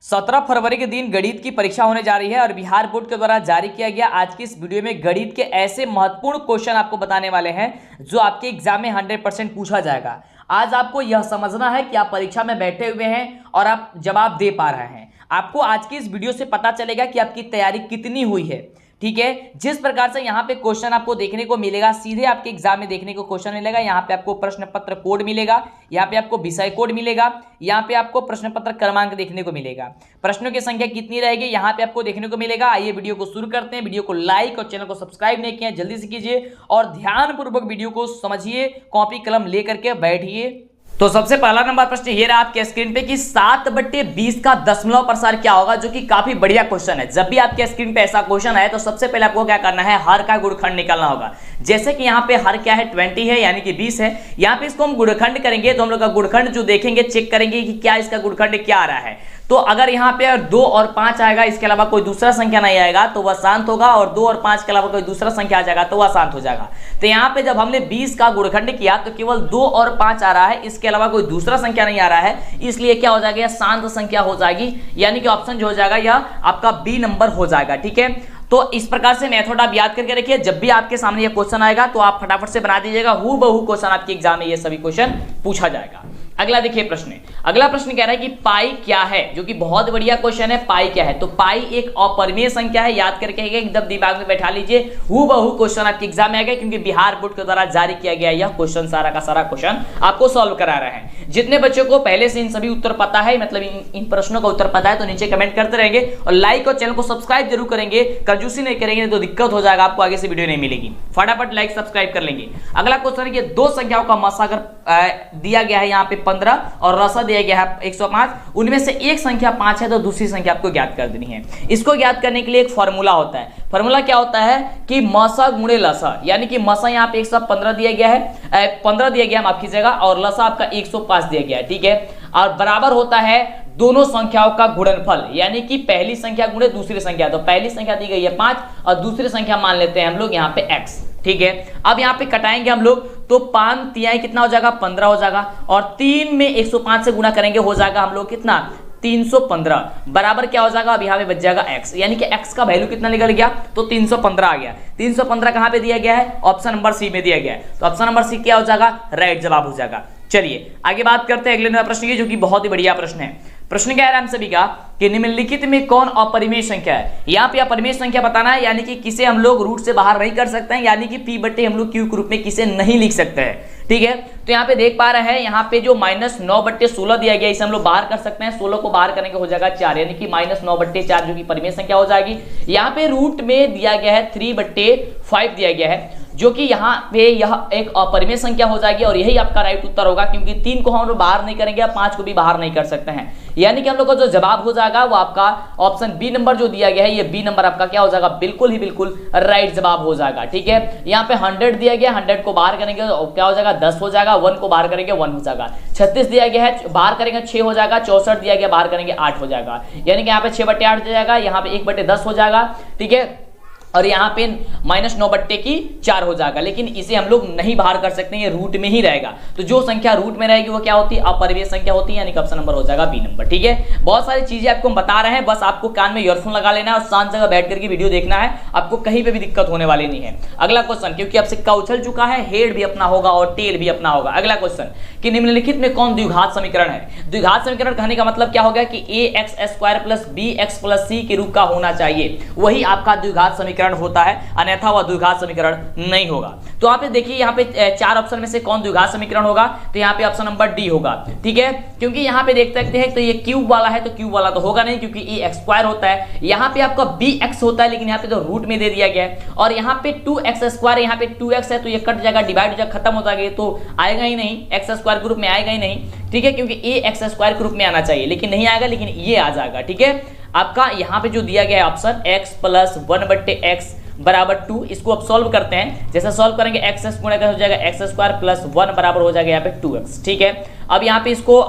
17 फरवरी के दिन गणित की परीक्षा होने जा रही है और बिहार बोर्ड के द्वारा जारी किया गया आज की इस वीडियो में गणित के ऐसे महत्वपूर्ण क्वेश्चन आपको बताने वाले हैं जो आपके एग्जाम में 100% पूछा जाएगा। आज आपको यह समझना है कि आप परीक्षा में बैठे हुए हैं और आप जवाब दे पा रहे हैं। आपको आज की इस वीडियो से पता चलेगा कि आपकी तैयारी कितनी हुई है। ठीक है, जिस प्रकार से यहाँ पे क्वेश्चन आपको देखने को मिलेगा, सीधे आपके एग्जाम में देखने को क्वेश्चन मिलेगा। यहाँ पे आपको प्रश्न पत्र कोड मिलेगा, यहाँ पे आपको विषय कोड मिलेगा, यहाँ पे आपको प्रश्न पत्र क्रमांक देखने को मिलेगा। प्रश्नों की संख्या कितनी रहेगी यहाँ पे आपको देखने को मिलेगा। आइए वीडियो को शुरू करते हैं। वीडियो को लाइक और चैनल को सब्सक्राइब नहीं किया जल्दी से कीजिए और ध्यानपूर्वक वीडियो को समझिए, कॉपी कलम लेकर के बैठिए। तो सबसे पहला नंबर प्रश्न ये रहा आपके स्क्रीन पे कि 7/20 का दशमलव प्रसार क्या होगा, जो कि काफी बढ़िया क्वेश्चन है। जब भी आपके स्क्रीन पे ऐसा क्वेश्चन है तो सबसे पहले आपको क्या करना है, हर का गुणखंड निकालना होगा। जैसे कि यहाँ पे हर क्या है, 20 है, यानी कि 20 है। यहाँ पे इसको हम गुणखंड करेंगे तो हम लोग का गुणखंड जो देखेंगे, चेक करेंगे कि क्या इसका गुणखंड क्या आ रहा है। तो अगर यहाँ पे 2 और 5 आएगा, इसके अलावा कोई दूसरा संख्या नहीं आएगा तो वह शांत होगा, और 2 और 5 के अलावा कोई दूसरा संख्या आ जाएगा तो वह शांत हो जाएगा। तो यहाँ पे जब हमने 20 का गुणखंड किया तो केवल 2 और 5 आ रहा है, इसके अलावा कोई दूसरा संख्या नहीं आ रहा है, इसलिए क्या हो जाएगा, शांत संख्या हो जाएगी, यानी कि ऑप्शन जो हो जाएगा यह आपका बी नंबर हो जाएगा। ठीक है, तो इस प्रकार से मेथड आप याद करके रखिए। जब भी आपके सामने ये क्वेश्चन आएगा तो आप फटाफट से बना दीजिएगा, हूबहू क्वेश्चन आपके एग्जाम में ये सभी क्वेश्चन पूछा जाएगा। अगला देखिए प्रश्न, अगला प्रश्न कह रहा है कि पाई क्या है, जो कि बहुत बढ़िया क्वेश्चन है। पाई क्या है, तो पाई एक अपरिमेय संख्या है, याद करके एकदम दिमाग में बैठा लीजिए। हूबहू क्वेश्चन आपके एग्जाम में आएगा, क्योंकि बिहार बोर्ड के द्वारा जारी किया गया यह क्वेश्चन सारा का सारा क्वेश्चन आपको सॉल्व करा रहे हैं। जितने बच्चों को पहले से इन सभी उत्तर पता है, मतलब इन प्रश्नों का उत्तर पता है, तो नीचे कमेंट करते रहेंगे और लाइक और चैनल को सब्सक्राइब जरूर करेंगे। कंजूसी नहीं करेंगे तो दिक्कत हो जाएगा, आपको आगे से वीडियो नहीं मिलेगी। फटाफट लाइक सब्सक्राइब कर लेंगे। अगला क्वेश्चन है कि दो संख्याओं का मसा अगर दिया गया है यहाँ पे 15 और रसा दिया गया है 105, उनमें से एक संख्या 5 है तो दूसरी संख्या आपको ज्ञात कर देनी है। इसको ज्ञात करने के लिए एक फॉर्मूला होता है। फॉर्मूला क्या होता है कि मसा गुणे लसा, यानी कि मसा यहाँ पे 115 दिया गया है, 15 दिया गया माफ कीजिएगा, और लसा आपका 105 दिया गया है। ठीक है, और बराबर होता है दोनों संख्याओं का गुणनफल, यानी कि पहली संख्या गुणे दूसरी संख्या। तो पहली संख्या दी गई है 5 और दूसरी संख्या मान लेते हैं हम लोग यहाँ पे x। ठीक है, अब यहाँ पे कटाएंगे हम लोग तो 5 तिहाई कितना हो जाएगा, 15 हो जाएगा, और 3 में 105 से गुणा करेंगे हो जाएगा हम लोग कितना, 315, बराबर क्या हो जाएगा, अब यहाँ पे बच जाएगा x, यानी कि x का वैल्यू कितना निकल गया, तो 315 आ गया। 315 कहाँ पे दिया गया है, ऑप्शन नंबर सी में दिया गया है, तो ऑप्शन नंबर सी क्या हो जाएगा, राइट जवाब हो जाएगा। चलिए आगे बात करते हैं अगले प्रश्न की, जो कि बहुत ही बढ़िया प्रश्न है। प्रश्न क्या है हम सभी का कि निम्नलिखित में कौन अपरिमेय संख्या है। यहाँ पे अपरिमेय संख्या बताना है, यानी कि किसे हम लोग रूट से बाहर नहीं कर सकते हैं, यानी कि p बटे हम लोग q के रूप में किसे नहीं लिख सकते हैं। ठीक है, तो यहाँ पे देख पा रहे हैं, यहाँ पे जो -9/16 दिया गया, इसे हम लोग बाहर कर सकते हैं। 16 को बाहर करने के हो जाएगा 4, यानी कि -9/4 जो कि परिमेय संख्या हो जाएगी। यहाँ पे रूट में दिया गया है 3/5 दिया गया है, जो कि यहाँ पे यह एक अपरिमेय संख्या हो जाएगी, और यही आपका राइट उत्तर होगा, क्योंकि 3 को हम लोग बाहर नहीं करेंगे, 5 को भी बाहर नहीं कर सकते हैं, यानी कि हम लोग का जो जवाब हो जाएगा वो आपका ऑप्शन बी नंबर जो दिया गया है, ये बी नंबर आपका क्या हो जाएगा, बिल्कुल ही बिल्कुल राइट जवाब हो जाएगा। ठीक है, यहाँ पे 100 दिया गया, 100 को बाहर करेंगे तो क्या हो जाएगा, 10 हो जाएगा, 1 को बाहर करेंगे 1 हो जाएगा। 36 दिया गया है, बाहर करेंगे 6 हो जाएगा। 64 दिया गया, बाहर करेंगे 8 हो जाएगा, यानी कि यहाँ पे 6/8 दिया जाएगा, यहाँ पे 1/10 हो जाएगा। ठीक है, और यहाँ पे -9/4 हो जाएगा, लेकिन इसे हम लोग नहीं बाहर कर सकते, ये रूट में ही रहेगा। तो जो संख्या रूट में रहेगी वो क्या होती है, अपरिमेय संख्या होती है, यानी कि ऑप्शन नंबर हो जाएगा बी नंबर। ठीक है, बहुत सारी चीजें आपको हम बता रहे हैं, बस आपको कान में ईयरफोन लगा लेना है और शांत जगह बैठ करके वीडियो देखना है, आपको कहीं पे भी दिक्कत होने वाली नहीं है। अगला क्वेश्चन, क्योंकि अब सिक्का उछल चुका है, हेड भी अपना होगा और टेल भी अपना होगा। अगला क्वेश्चन कि निम्नलिखित में कौन द्विघात समीकरण है। द्विघात समीकरण कहने का मतलब क्या हो गया कि ax² + bx + c के रूप का होना चाहिए, वही आपका द्विघात समीकरण होता है, अन्यथा वह द्विघात समीकरण नहीं होगा। तो यहाँ पे देखिए, यहाँ पे 4 ऑप्शन में से कौन द्विघात समीकरण होगा, तो यहाँ पे ऑप्शन नंबर डी होगा। ठीक है, क्योंकि यहाँ पे देख सकते हैं तो ये क्यूब वाला है, तो क्यूब वाला तो होगा नहीं, क्योंकि ये x² होता है। यहाँ पे आपका bx होता है, लेकिन यहाँ पे तो रूट में दे दिया गया है, और यहाँ पे 2x², यहाँ पे 2x है, तो ये कट जाएगा, डिवाइड हो जाएगा, खत्म हो जाएगा, तो आएगा ही नहीं, x² ग्रुप में आएगा ही नहीं। ठीक है, क्योंकि ये x² ग्रुप में आना चाहिए, लेकिन नहीं आएगा, लेकिन ये आ जाएगा। ठीक है, आपका यहाँ पे जो दिया गया है ऑप्शन x + 1/x बराबर 2, इसको अब सॉल्व करते हैं। जैसे सॉल्व करेंगे x गुणा हो जाएगा x² + 1 बराबर हो जाएगा यहाँ पे 2x। ठीक है, अब यहाँ पे इसको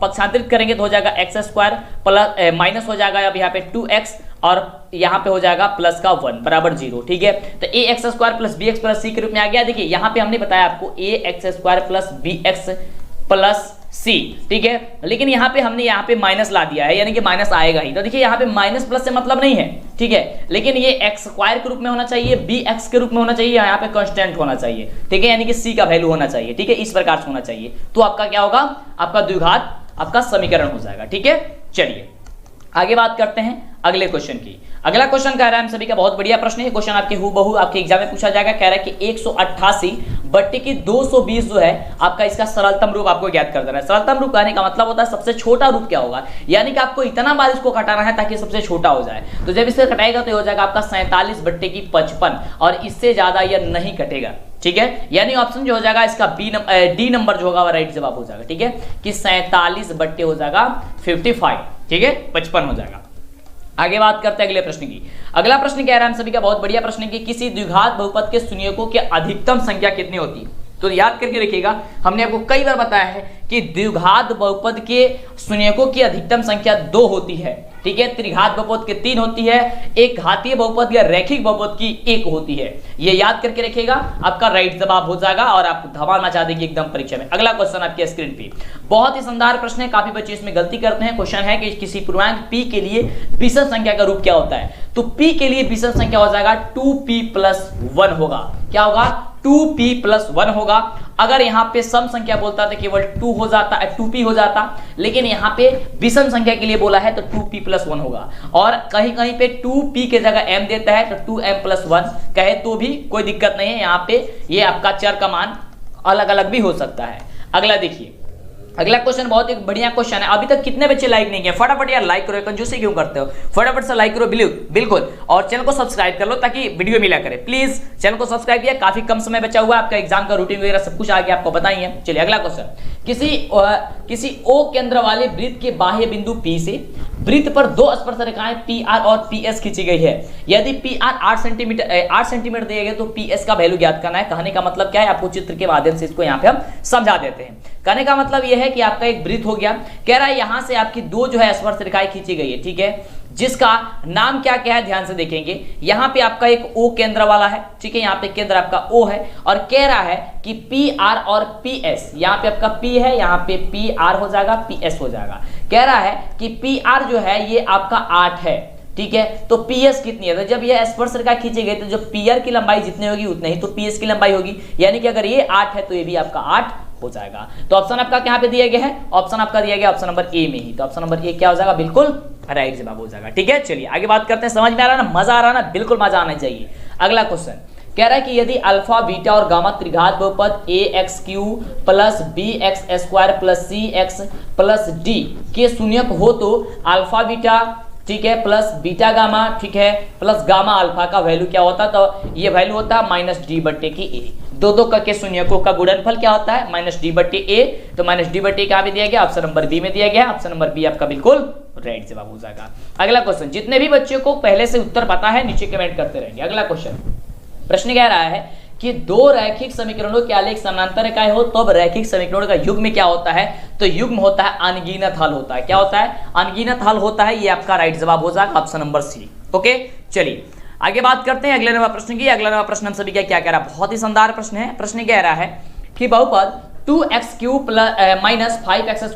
पक्षांतरित करेंगे तो हो जाएगा x² प्लस माइनस हो जाएगा अब यहाँ पे 2x, और यहाँ पे हो जाएगा प्लस का 1 बराबर 0। ठीक है, तो ax² + bx + c के रूप में आ गया। देखिए यहाँ पे हमने बताया आपको ax² + bx + सी, ठीक है। लेकिन यहाँ पे हमने यहाँ पे माइनस ला दिया है, यानी कि माइनस आएगा ही। तो देखिए यहाँ पे माइनस प्लस से मतलब नहीं है, ठीक है, लेकिन ये एक्स स्क्वायर के रूप में होना चाहिए, बी एक्स के रूप में होना चाहिए, यहाँ पे कांस्टेंट होना चाहिए, ठीक है, यानी कि सी का वैल्यू होना चाहिए, ठीक है, इस प्रकार से होना चाहिए। तो आपका क्या होगा, आपका द्विघात आपका समीकरण हो जाएगा, ठीक है। चलिए आगे बात करते हैं अगले क्वेश्चन की। अगला क्वेश्चन कह रहा है हम सभी का बहुत बढ़िया प्रश्न है, क्वेश्चन आपके हूबहू आपके एग्जाम में पूछा जाएगा। कह रहा है कि 188 बट्टे की 220 जो है आपका, इसका सरलतम रूप आपको ज्ञात कर देना है। सरलतम रूप कहने का मतलब होता है सबसे छोटा रूप क्या होगा, यानी कि आपको इतना बार इसको घटाना है ताकि सबसे छोटा हो जाए। तो जब इसे घटाएगा तो हो जाएगा आपका 47 बट्टे की 55, और इससे ज्यादा यह नहीं घटेगा, ठीक है। यानी ऑप्शन जो हो जाएगा इसका डी नंबर जो होगा राइट जवाब हो जाएगा, ठीक है, कि 47 बट्टे हो जाएगा 55, ठीक है, 55 हो जाएगा। आगे बात करते हैं अगले प्रश्न की। अगला प्रश्न कह रहा है हम सभी का बहुत बढ़िया प्रश्न है कि किसी द्विघात बहुपद के शून्यकों की अधिकतम संख्या कितनी होती है। तो याद करके रखिएगा, हमने आपको कई बार बताया है कि द्विघात बहुपद के शून्यकों की अधिकतम संख्या 2 होती है, ठीक है। त्रिघात बहुपद के 3 होती है, एक घातीय बहुपद या रैखिक बहुपद की 1 होती है। ये याद करके रखिएगा, आपका राइट जवाब हो जाएगा और आप धमाल मचा देंगे एकदम परीक्षा में। अगला क्वेश्चन आपके स्क्रीन पे बहुत ही शानदार प्रश्न है, काफी बच्चे इसमें गलती करते हैं। क्वेश्चन है कि किसी पूर्णांक p के लिए विषम संख्या का रूप क्या होता है। तो p के लिए विषम संख्या हो जाएगा 2p+1 होगा। क्या होगा, 2p+1 होगा। अगर यहाँ पे सम संख्या बोलता तो केवल 2 हो जाता, 2p हो जाता, लेकिन यहाँ पे विषम संख्या के लिए बोला है तो 2p+1 होगा। और कहीं कहीं पे 2p के जगह m देता है तो 2m+1 कहे तो भी कोई दिक्कत नहीं है। यहाँ पे ये आपका चर का मान अलग अलग भी हो सकता है। अगला देखिए, अगला क्वेश्चन बहुत ही बढ़िया क्वेश्चन है। अभी तक कितने बच्चे लाइक नहीं किए, फटाफट यार लाइक करो, कंजूसी क्यों करते हो, फटाफट से लाइक करो बिल्कुल, और चैनल को सब्सक्राइब कर लो ताकि वीडियो मिला करे। प्लीज चैनल को सब्सक्राइब किया, काफी कम समय बचा हुआ है, आपका एग्जाम का रूटीन वगैरह सब कुछ आगे आपको बताइए। चलिए अगला क्वेश्चन, किसी O केंद्र वाले वृत्त के बाह्य बिंदु P से वृत्त पर 2 स्पर्श रेखाएं PR और PS खींची गई है। यदि PR 8 सेंटीमीटर दिए गए तो PS का वैल्यू ज्ञात करना है। कहने का मतलब क्या है, आपको चित्र के माध्यम से इसको यहाँ पे हम समझा देते हैं। कहने का मतलब यह है कि आपका एक वृत्त हो गया, कह रहा है यहां से आपकी 2 जो है स्पर्श रेखाएं खींची गई है, ठीक है, जिसका नाम क्या क्या है ध्यान से देखेंगे। यहाँ पे आपका एक O केंद्र वाला है, ठीक है, यहाँ पे केंद्र आपका O है, और कह रहा है कि PR और PS, यहाँ पे आपका P है, यहाँ पे PR हो जाएगा, PS हो जाएगा। कह रहा है कि PR जो है ये आपका 8 है, ठीक है, तो PS कितनी है। तो जब ये स्पर्श रेखा खींची गई तो जो PR की लंबाई जितनी होगी उतनी ही तो PS की लंबाई होगी, यानी कि अगर ये 8 है तो ये भी आपका 8 हो जाएगा। तो ऑप्शन आपका यहाँ पे दिया गया है, ऑप्शन आपका दिया गया ऑप्शन नंबर ए में ही, तो ऑप्शन नंबर ए क्या हो जाएगा, बिल्कुल राइट जवाब हो जाएगा, ठीक है। चलिए आगे बात करते हैं, समझ में आ रहा है ना, मजा आ रहा है ना, बिल्कुल मजा आना चाहिए। अगला क्वेश्चन कह रहा है कि यदि अल्फा बीटा और गामा त्रिघात बहुपद ax³ + bx² + cx + d के शून्यक हो तो अल्फा बीटा, ठीक है, प्लस बीटा गामा, ठीक है, प्लस गामा अल्फा का वैल्यू क्या होता है, तो ये वैल्यू होता है -d/a। दो के शून्यकों का गुणनफल क्या होता है, -d/a। तो -d/a कहाँ पे दिया गया, ऑप्शन नंबर बी में दिया गया, ऑप्शन नंबर बी आपका बिल्कुल राइट जवाब हो जाएगा। अगला क्वेश्चन, जितने भी बच्चों को पहले से उत्तर पता है नीचे कमेंट करते रहेंगे। अगला क्वेश्चन, प्रश्न कह रहा है कि 2 रैखिक समीकरणों के आलेख समानांतर रेखाएं हो तब रैखिक समीकरणों का युग्म क्या होता है। तो युग्म होता है अनगिनत हल होता है। क्या होता है, अनगिनत हल होता है। ये आपका राइट जवाब हो जाएगा ऑप्शन नंबर सी। ओके, चलिए आगे बात करते हैं अगले नवा प्रश्न की। अगला नवा प्रश्न हम सभी का क्या कह रहा है, बहुत ही शानदार प्रश्न है। प्रश्न कह रहा है कि बहुपद 2x³ - 5x² -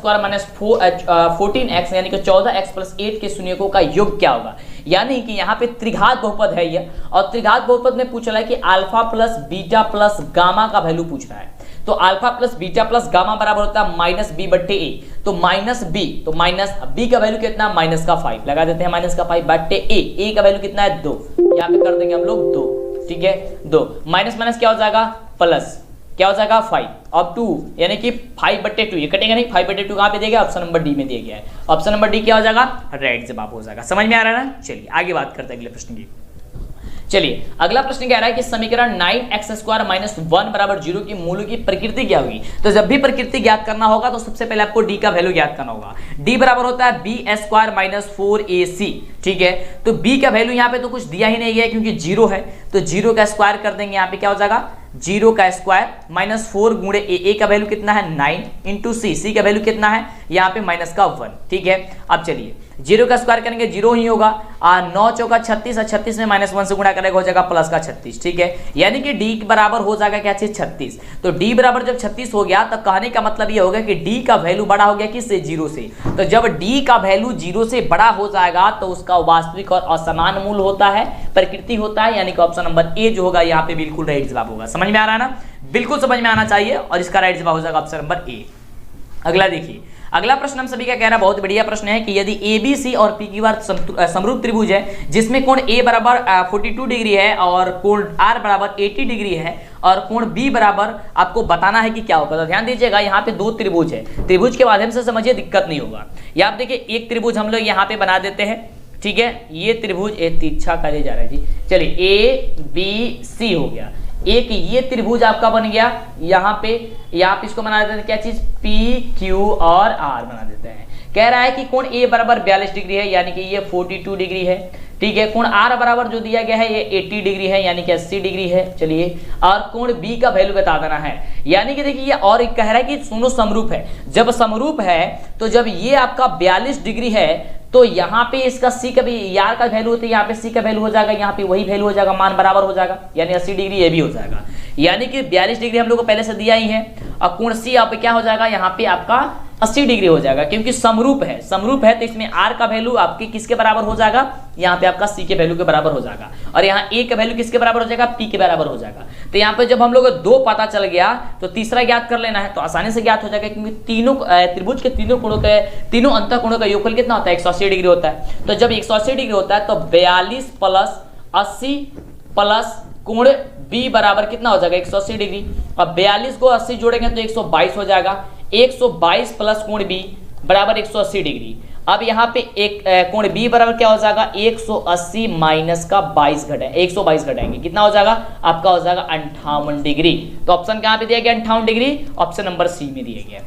14x यानी कि 14x + 8 के शून्यकों का योग क्या होगा। यानी कि यहाँ पे त्रिघात बहुपद है ये, और त्रिघात बहुपद में पूछ रहा है कि alpha plus beta plus gamma का वैल्यू पूछ रहा है। तो alpha plus beta plus gamma बराबर होता है -b/a। तो -b, तो -b का वैल्यू कितना, -5 लगा देते हैं, -5/a। का वैल्यू कितना है 2, यहाँ पे कर देंगे हम लोग 2, ठीक है, 2 माइनस क्या हो जाएगा, प्लस क्या हो जाएगा 5 और 2 यानी कि 5/2। ये कटेगा नहीं, 5/2 कहाँ पे दिया गया, ऑप्शन नंबर डी में दिया गया है। ऑप्शन नंबर डी क्या हो जाएगा, राइट जवाब हो जाएगा। समझ में आ रहा है ना। चलिए आगे बात करते हैं अगले प्रश्न की। चलिए अगला प्रश्न कह रहा है कि समीकरण 9x² - 1 = 0 की मूलों की प्रकृति क्या होगी। तो जब भी प्रकृति ज्ञात करना होगा तो सबसे पहले आपको d का वैल्यू ज्ञात करना होगा। d बराबर होता है b² - 4ac, ठीक है। तो b का वैल्यू यहाँ पे तो कुछ दिया ही नहीं है क्योंकि 0 है, तो 0 का स्क्वायर कर देंगे, यहाँ पे क्या हो जाएगा 0 का स्क्वायर -4 गुणे a का वैल्यू कितना है 9 × c का वैल्यू कितना है यहाँ पे -1, ठीक है। अब चलिए जीरो का स्क्वायर करेंगे जीरो ही होगा। 9 चौका 36 और 36 में -1 से गुणा करेगा हो जाएगा प्लस का 36, ठीक है। यानी कि डी बराबर हो जाएगा क्या चीज 36। तो डी बराबर जब 36 हो गया तो कहने का मतलब ये होगा कि डी का वैल्यू बड़ा हो गया किससे, जीरो से। तो जब डी का वैल्यू जीरो से बड़ा हो जाएगा तो उसका वास्तविक और असमान मूल होता है, प्रकृति होता है, यानी कि ऑप्शन नंबर ए जो होगा यहाँ पे बिल्कुल राइट जवाब होगा। समझ में आ रहा है ना, बिल्कुल समझ में आना चाहिए और इसका राइट जवाब हो जाएगा ऑप्शन नंबर ए। अगला देखिए, अगला प्रश्न हम सभी का कह रहा है, बहुत बढ़िया प्रश्न है कि यदि ए बी सी और पी क्यू आर समरूप त्रिभुज है जिसमें कोण ए बराबर 42 डिग्री है और कोण आर बराबर 80 डिग्री है और कोण बी बराबर आपको बताना है कि क्या होगा। तो ध्यान दीजिएगा, यहाँ पे दो त्रिभुज है, त्रिभुज के माध्यम से समझिए, दिक्कत नहीं होगा। या आप देखिए एक त्रिभुज हम लोग यहाँ पे बना देते हैं, ठीक है। ये त्रिभुज तिरछा करे जा रहा है जी, चलिए ए बी सी हो गया। एक ये त्रिभुज आपका बन गया यहाँ पे, यहाँ पे इसको बना देते हैं क्या चीज, पी क्यू और आर बना देते हैं। कह रहा है कि कोण ए बराबर 42 डिग्री है, यानी कि ये 42 डिग्री है, ठीक है। कोण आर बराबर जो दिया गया है ये 80 डिग्री है, यानी कि 80 डिग्री है, चलिए। और कोण बी का वैल्यू बता देना है, यानी कि देखिए ये और एक कह रहा है कि दोनों समरूप है। जब समरूप है तो जब ये आपका 42 डिग्री है तो यहाँ पे इसका सी का भी यार का वैल्यू होता है, यहाँ पे सी का वैल्यू हो जाएगा, यहाँ पे वही वैल्यू हो जाएगा, मान बराबर हो जाएगा, यानी 80 डिग्री ये भी हो जाएगा। यानी कि 42 डिग्री हम लोग को पहले से दिया ही है और कोण सी यहाँ पे क्या हो जाएगा, यहाँ पे आपका 80 डिग्री हो जाएगा, क्योंकि समरूप है। समरूप है तो इसमें आर का वैल्यू आपके किसके बराबर हो जाएगा, यहाँ पे आपका सी के वैल्यू के बराबर हो जाएगा और यहाँ ए का वैल्यू किसके बराबर हो जाएगा, पी के बराबर हो जाएगा। तो यहाँ पे जब हम लोग को दो पता चल गया तो तीसरा ज्ञात कर लेना है, तो आसानी से ज्ञात हो जाएगा, क्योंकि तीनों त्रिभुज के तीनों कोणों के तीनों अंतः कोणों का योगफल कितना होता है, 180 डिग्री होता है। तो जब 180 डिग्री होता है तो 42 प्लस 80 प्लस कोण बी बराबर कितना हो जाएगा, 180 डिग्री। अब 42 को 80 जोड़ेंगे तो 122 हो जाएगा। 122 प्लस कोण बी बराबर 180 डिग्री। अब यहाँ पे एक कोण बी बराबर क्या हो जाएगा, 180 माइनस का 22 घटाएं, 122 घटाएंगे, कितना हो जाएगा आपका, हो जाएगा 58 डिग्री। तो ऑप्शन कहाँ पे दिया गया, 58 डिग्री, ऑप्शन नंबर सी में दिया गया।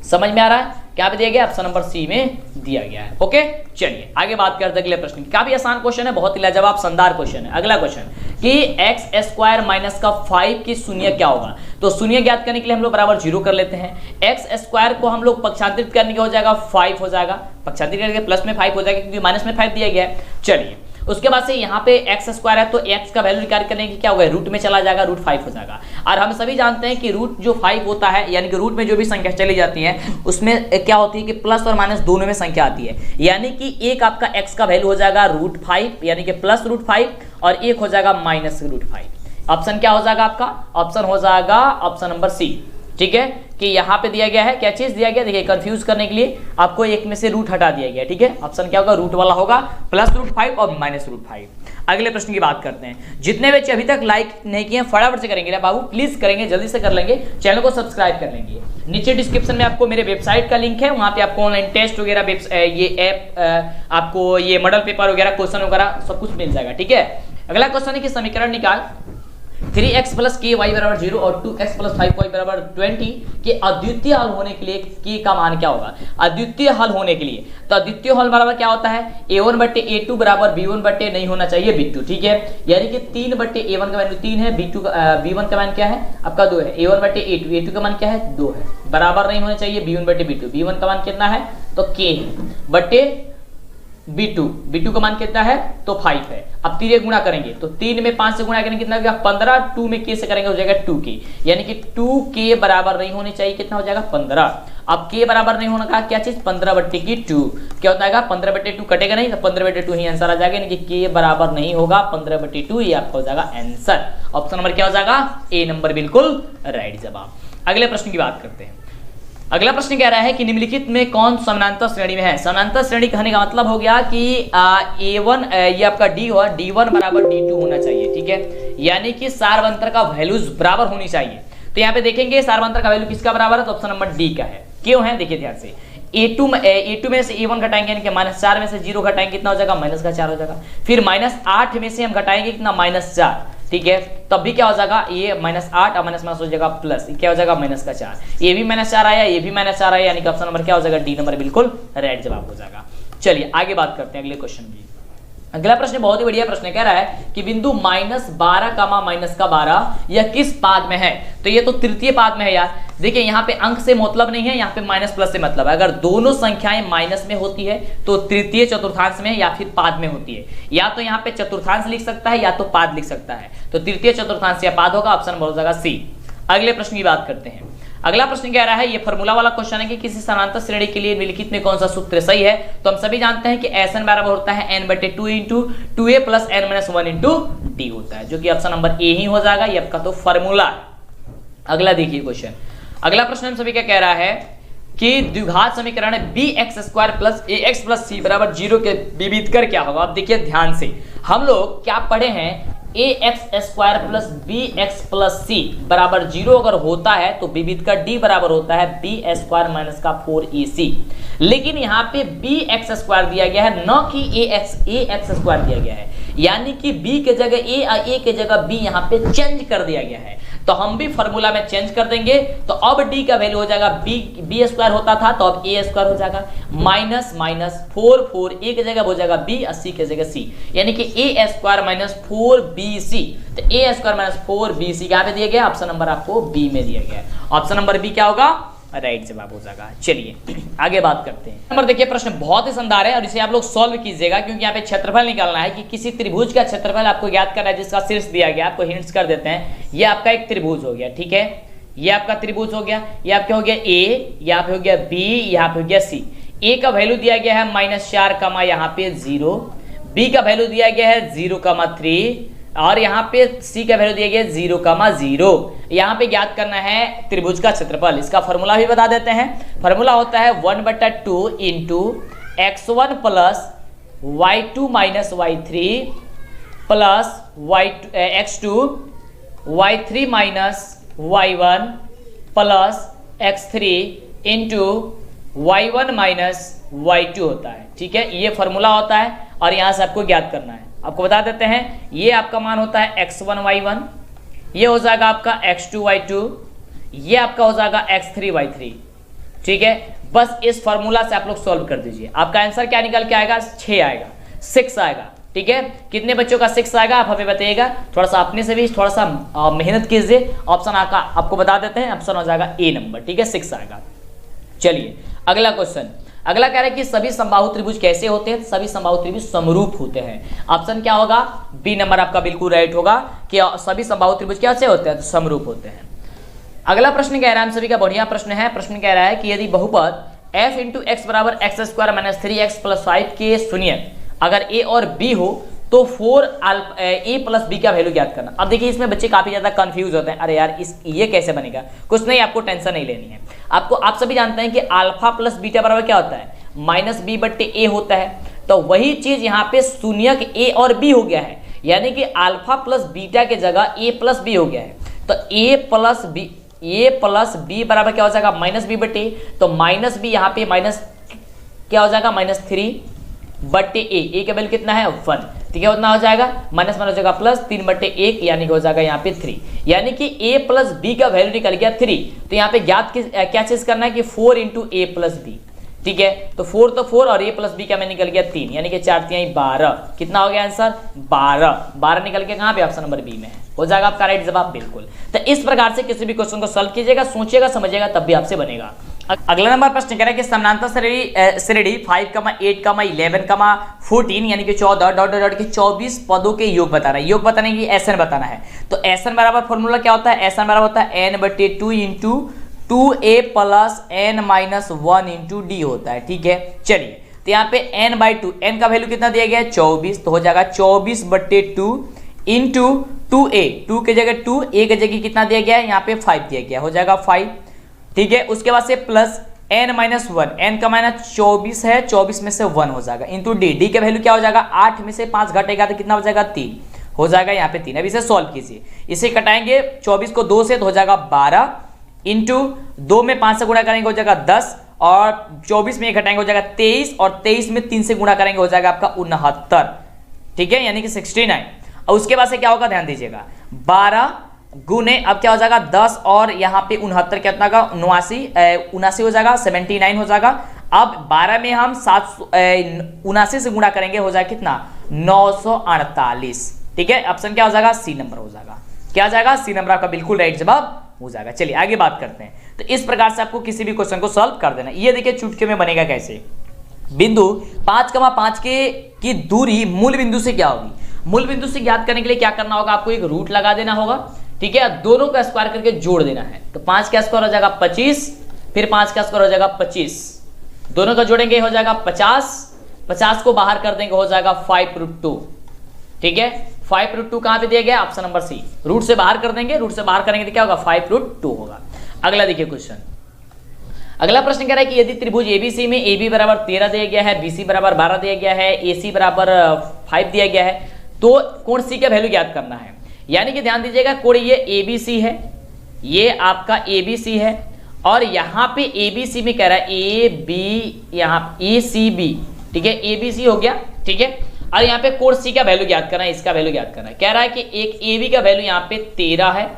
समझ में आ रहा है, क्या पे दिया गया, ऑप्शन नंबर सी में दिया गया है। ओके, चलिए आगे बात करते हैं अगले प्रश्न की। काफी आसान क्वेश्चन है, बहुत ही लाजवाब शानदार क्वेश्चन है। अगला क्वेश्चन कि एक्स स्क्वायर माइनस का 5 की शून्य क्या होगा। तो शून्य ज्ञात करने के लिए हम लोग बराबर 0 कर लेते हैं। एक्स स्क्वायर को हम लोग पक्षांतरित करने के हो जाएगा 5 हो जाएगा, पक्षांतरित करके प्लस में 5 हो जाएगा, क्योंकि माइनस में 5 दिया गया है। चलिए उसके बाद से यहाँ पे एक्स स्क्वायर है तो एक्स का वैल्यू निकाल करने की क्या होगा, रूट में चला जाएगा, रूट 5 हो जाएगा। और हम सभी जानते हैं कि रूट जो 5 होता है, यानी कि रूट में जो भी संख्या चली जाती है उसमें क्या होती है कि प्लस और माइनस दोनों में संख्या आती है। यानी कि एक आपका एक्स का वैल्यू हो जाएगा रूट 5, यानी कि प्लस रूट 5, और एक हो जाएगा माइनस रूट 5। ऑप्शन क्या हो जाएगा आपका, ऑप्शन हो जाएगा ऑप्शन नंबर सी, ठीक है। कि यहाँ पे दिया गया है, क्या चीज दिया गया, देखिए कंफ्यूज करने के लिए आपको एक में से रूट हटा दिया गया, ठीक है। ऑप्शन क्या होगा, रूट वाला होगा, प्लस रूट 5 और माइनस रूट 5। अगले प्रश्न की बात करते हैं। जितने बच्चे अभी तक लाइक नहीं किए फटाफट से करेंगे बाबू, प्लीज करेंगे, जल्दी से कर लेंगे, चैनल को सब्सक्राइब कर लेंगे। नीचे डिस्क्रिप्शन में आपको मेरे वेबसाइट का लिंक है, वहां पे आपको ऑनलाइन टेस्ट वगैरह, ये ऐप, आपको ये मॉडल पेपर वगैरह, क्वेश्चन वगैरह सब कुछ मिल जाएगा, ठीक है। अगला क्वेश्चन है कि समीकरण निकाल 3x प्लस के वाई बराबर 0 और 2x प्लस 5y बराबर 20 के अद्वितीय हल होने के लिए के का मान क्या होगा। अद्वितीय हल होने के लिए तो अद्वितीय हल बराबर क्या होता है, a1 बट्टे a2 बराबर b1 बट्टे नहीं होना चाहिए b2, ठीक है। यानी कि 3 बट्टे a1 का वैल्यू 3 है, b1 का मान क्या है आपका 2 है, a1 बट्टे a2 का मान क्या है 2 है, बराबर नहीं होना चाहिए b1 बट्टे b2। b1 का मान कितना है तो k है, बट्टे b2 का मान कितना है तो 5 है। अब 3 गुणा करेंगे तो 3 में 5 से गुणा करेंगे कितना हो जाएगा 15, 2 में k से करेंगे हो जाएगा 2k, यानी कि 2k बराबर नहीं होनी चाहिए, कितना हो जाएगा 15। अब k बराबर नहीं होना का क्या चीज, 15 बट्टे की 2 क्या होता है, 15 बट्टे 2 कटेगा नहीं तो 15 बट्टे 2 ही आंसर आ जाएगा, यानी कि k बराबर नहीं होगा 15 बट्टे 2, ये आपका हो जाएगा आंसर। ऑप्शन नंबर क्या हो जाएगा, ए नंबर बिल्कुल राइट जवाब। अगले प्रश्न की बात करते हैं। अगला प्रश्न कह रहा है कि निम्नलिखित में कौन समानांतर श्रेणी में है। समानांतर श्रेणी कहने का मतलब हो गया कि A1 ये आपका D हो, D1 बराबर D2 होना चाहिए, ठीक है। यानी कि सार्वंतर का वैल्यूज बराबर होनी चाहिए। तो यहाँ पे देखेंगे सार्वंतर का वैल्यू किसका बराबर है, तो ऑप्शन नंबर डी का है। क्यों है देखिए ध्यान से, A2 में से A1 घटाएंगे, यानी कि -4 में से 0 घटाएंगे कितना हो जाएगा, -4 हो जाएगा। फिर -8 में से हम घटाएंगे कितना, -4, ठीक है। तब भी क्या हो जाएगा, ये -8 और माइनस हो जाएगा प्लस, क्या हो जाएगा -4। ये भी -4 आया, ये भी -4 आया, यानी कि ऑप्शन नंबर क्या हो जाएगा, डी नंबर बिल्कुल राइट जवाब हो जाएगा। चलिए आगे बात करते हैं अगले क्वेश्चन की। अगला प्रश्न बहुत ही बढ़िया प्रश्न कह रहा है कि बिंदु -12 कामा -12 यह किस पाद में है। तो ये तो तृतीय पाद में है यार। देखिए यहाँ पे अंक से मतलब नहीं है, यहाँ पे माइनस प्लस से मतलब है। अगर दोनों संख्याएं माइनस में होती है तो तृतीय चतुर्थांश में या फिर पाद में होती है। या तो यहाँ पे चतुर्थांश लिख सकता है या तो पाद लिख सकता है। तो तृतीय चतुर्थांश या पाद होगा, ऑप्शन हो जाएगा सी। अगले प्रश्न की बात करते हैं। अगला प्रश्न कह रहा है, ये फॉर्मूला वाला क्वेश्चन है कि किसी समानांतर श्रेणी के लिए निम्नलिखित में कौन सा सूत्र सही है। तो हम सभी जानते हैं कि Sn बराबर होता है n/2 into 2a plus n-1 into D होता है, जो कि ऑप्शन नंबर ए ही हो जाएगा। ये आपका तो फॉर्मूला है। अगला देखिए क्वेश्चन। अगला प्रश्न हम सभी क्या कह रहा है कि द्विघात समीकरण bx² plus ax plus c बराबर 0 के विविध कर क्या होगा। अब देखिए ध्यान से, हम लोग क्या पढ़े हैं, ax² plus bx plus c बराबर 0 अगर होता है तो विविध का d बराबर होता है b² माइनस का 4ac। लेकिन यहाँ पे bx² दिया गया है, न कि ax² दिया गया है, यानी कि b के जगह a के जगह b यहाँ पे चेंज कर दिया गया है। तो हम भी फॉर्मूला में चेंज कर देंगे। तो अब d का वैल्यू हो जाएगा b² होता था तो अब a² हो जाएगा माइनस माइनस 4 a की जगह हो जाएगा b, 80 की जगह c, यानी कि a² माइनस 4bc। तो a² माइनस 4bc यहाँ पे दिया गया, ऑप्शन नंबर आपको बी में दिया गया है। ऑप्शन नंबर बी क्या होगा, राइट जवाब हो जाएगा। चलिए आगे बात करते हैं। नंबर देखिए, प्रश्न बहुत ही शानदार है और इसे आप लोग सॉल्व कीजिएगा, क्योंकि यहाँ पे क्षेत्रफल निकालना है कि किसी त्रिभुज का क्षेत्रफल आपको ज्ञात करना है जिसका शीर्ष दिया गया। आपको हिंट्स कर देते हैं। ये आपका एक त्रिभुज हो गया, ठीक है, ये आपका त्रिभुज हो गया। ये आपका हो गया ए, यहाँ पे हो गया बी, यहाँ पे हो गया सी। ए का वैल्यू दिया गया है -4 कमा यहाँ पे 0, बी का वैल्यू दिया गया है 0,3 और यहाँ पे सी का वैल्यू दिया गया है 0,0। यहाँ पे ज्ञात करना है त्रिभुज का क्षेत्रफल। इसका फॉर्मूला भी बता देते हैं। फॉर्मूला होता है 1/2 into x1 plus y2 minus y3 plus x2 y3 minus y1 plus x3 into y1 minus y2 होता है, ठीक है। ये फॉर्मूला होता है और यहाँ से आपको ज्ञात करना है। आपको बता देते हैं, ये आपका मान होता है x1 y1, ये हो जाएगा आपका x2 y2, ये आपका हो जाएगा x3 y3, ठीक है। बस इस फॉर्मूला से आप लोग सॉल्व कर दीजिए। आपका आंसर क्या निकल के आएगा, 6 आएगा, 6 आएगा, ठीक है। कितने बच्चों का 6 आएगा आप हमें बताइएगा। थोड़ा सा अपने से भी थोड़ा सा मेहनत कीजिए। ऑप्शन आपको बता देते हैं, ऑप्शन हो जाएगा ए नंबर, ठीक है, 6 आएगा। चलिए अगला क्वेश्चन। अगला कह रहा है कि सभी समबाहु त्रिभुज कैसे होते हैं। सभी समबाहु त्रिभुज समरूप होते हैं। ऑप्शन क्या होगा, बी नंबर आपका बिल्कुल राइट होगा कि सभी समबाहु त्रिभुज कैसे होते हैं, तो समरूप होते हैं। अगला प्रश्न कह रहा है, हम सभी का बढ़िया प्रश्न है। प्रश्न कह रहा है कि यदि बहुपद f इंटू एक्स बराबर x² माइनस 3x प्लस 5 के शून्य अगर a और b हो तो 4a प्लस b का वैल्यू ज्ञात करना। अब देखिए इसमें बच्चे काफी ज्यादा कंफ्यूज होते हैं, अरे यार ये कैसे बनेगा। कुछ नहीं, आपको टेंशन नहीं लेनी है। आप सभी जानते हैं कि अल्फा प्लस बीटा बराबर क्या होता है, -b/a होता है। तो वही चीज यहाँ पे शून्यक a और b हो गया है, यानी कि अल्फा प्लस बीटा के जगह a प्लस b हो गया है। तो a प्लस b बराबर क्या हो जाएगा, -b/a। तो -b यहाँ पे माइनस क्या हो जाएगा, -3/a। का वैल्यू कितना है, 1, ठीक है। उतना हो जाएगा माइनस हो जाएगा प्लस 3/1, यानी कि हो जाएगा यहाँ पे 3, यानी कि a प्लस b का वैल्यू निकल गया 3। तो यहाँ पे ज्ञात क्या चीज करना है कि 4 इंटू a प्लस b, ठीक है। तो 4 तो 4 और a प्लस b का में निकल गया 3, यानी कि 4 3 12। कितना हो गया आंसर, 12 निकल के कहाँ पे, ऑप्शन नंबर बी में है। हो जाएगा आपका राइट जवाब बिल्कुल। तो इस प्रकार से किसी भी क्वेश्चन को सॉल्व कीजिएगा, सोचिएगा समझिएगा, तब भी आपसे बनेगा। अगला नंबर प्रश्न कह रहा है कि समानांतर श्रेणी 5, 8, 11, 14 यानी कि 14 डॉट डॉट के 24 पदों के योग बताना है। योग बताने की SN बताना है। तो SN बराबर फॉर्मूला क्या होता है, SN बराबर होता है n/2 into 2a plus n-1 into D होता है, ठीक है। चलिए तो यहाँ पे n/2, n का वैल्यू कितना दिया गया है, 24। तो हो जाएगा 24/2 इंटू 2a, 2 के जगह 2, a के जगह कितना दिया गया है, यहाँ पे 5 दिया गया, हो जाएगा 5, ठीक है। उसके बाद से प्लस n-1, n का माइनस 24 है, 24 में से 1 हो जाएगा इंटू डी। डी का वैल्यू क्या हो जाएगा, 8 में से 5 घटेगा तो कितना हो जाएगा, 3 हो जाएगा यहाँ पे 3। अब इसे सॉल्व कीजिए। इसे कटाएंगे 24 को 2 से तो हो जाएगा 12 इंटू 2 में 5 से गुणा करेंगे हो जाएगा 10 और 24 में घटाएंगे हो जाएगा 23 और 23 में 3 से गुणा करेंगे हो जाएगा आपका 69, ठीक है, यानी कि 69। और उसके बाद से क्या होगा, ध्यान दीजिएगा, 12 गुने अब क्या हो जाएगा 10 और यहाँ पे 69 कितना का 79 हो जाएगा, 79 हो जाएगा। अब 12 में हम 779 से गुणा करेंगे, हो जाएगा कितना 948। ठीक है, ऑप्शन क्या हो जाएगा, सी नंबर हो जाएगा। क्या आ जाएगा, सी नंबर आपका बिल्कुल राइट जवाब हो जाएगा। चलिए आगे बात करते हैं। तो इस प्रकार से आपको किसी भी क्वेश्चन को सॉल्व कर देना। ये देखिए चुटकी में बनेगा कैसे, बिंदु 5,5 की दूरी मूल बिंदु से क्या होगी। मूल बिंदु से ज्ञात करने के लिए क्या करना होगा, आपको एक रूट लगा देना होगा। ठीक है, दोनों का स्क्वायर करके जोड़ देना है। तो 5 का स्क्वायर हो जाएगा 25, फिर 5 का स्क्वायर हो जाएगा 25, दोनों का जोड़ेंगे हो जाएगा 50, 50 को बाहर कर देंगे हो जाएगा 5√2। ठीक है, 5√2 कहां पे दिया गया, ऑप्शन नंबर सी। रूट से बाहर कर देंगे, रूट से बाहर करेंगे तो क्या होगा 5√2 होगा। अगला देखिए क्वेश्चन, अगला प्रश्न कह रहा है कि यदि त्रिभुज एबीसी में AB बराबर 13 दिया गया है, BC बराबर 12 दिया गया है, AC बराबर 5 दिया गया है, तो कोण C का वैल्यू ज्ञात करना है। यानी कि ध्यान दीजिएगा, कोण ये ABC है, ये आपका ABC है, और यहाँ पे ABC में कह रहा है AB, यहाँ ACB। ठीक है, ABC हो गया। ठीक है, और यहाँ पे कोण C का वैल्यू ज्ञात करना है, इसका वैल्यू ज्ञात करना है। कह रहा है कि एक AB का वैल्यू यहाँ पे 13 है,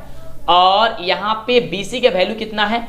और यहाँ पे BC का वैल्यू कितना है,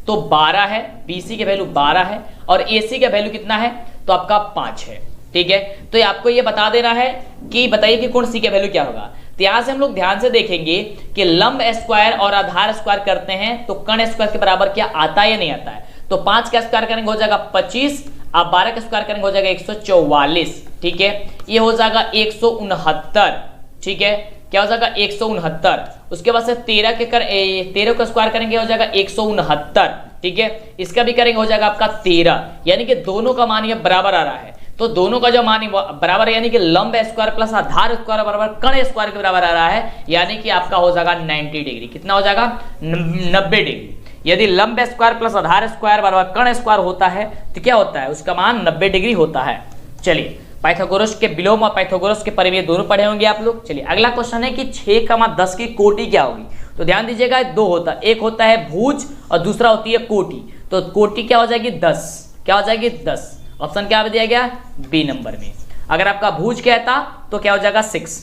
तो 12 है। BC के वैल्यू 12 है, और AC का वैल्यू कितना है, तो आपका 5 है। ठीक है, तो आपको ये बता देना है कि बताइए कि कोण C का वैल्यू क्या होगा। तो यहां से हम लोग ध्यान से देखेंगे कि लंब स्क्वायर और आधार स्क्वायर करते हैं तो कर्ण स्क्वायर के बराबर क्या आता है या नहीं आता है। तो 5 का स्क्वायर करेंगे हो जाएगा 25, अब 12 का स्क्वायर करेंगे हो जाएगा 144। ठीक है, ये हो जाएगा 169। ठीक है, क्या हो जाएगा 169। उसके बाद से 13 का स्क्वायर करेंगे हो जाएगा 169। ठीक है, इसका भी करेंगे हो जाएगा आपका 13, यानी कि दोनों का मान ये बराबर आ रहा है। तो दोनों का जो मान बराबर, यानी कि लंब स्क्वायर प्लस आधार स्क्वायर बराबर कर्ण स्क्वायर के बराबर आ रहा है, यानी कि आपका हो जाएगा 90 डिग्री। कितना हो जाएगा 90 डिग्री। यदि लंब स्क्वायर प्लस आधार स्क्वायर बराबर कर्ण स्क्वायर होता है तो क्या होता है, उसका मान 90 डिग्री होता है। चलिए, पाइथागोरस के विलोम और पाइथागोरस के परिमेय दोनों पढ़े होंगे आप लोग। चलिए अगला क्वेश्चन है कि 6,10 की कोटि क्या होगी। तो ध्यान दीजिएगा, दो होता है, एक होता है भुज और दूसरा होती है कोटि। तो कोटि क्या हो जाएगी 10, क्या हो जाएगी 10। ऑप्शन क्या दिया गया, बी नंबर में। अगर आपका भुज कहता तो क्या हो जाएगा 6।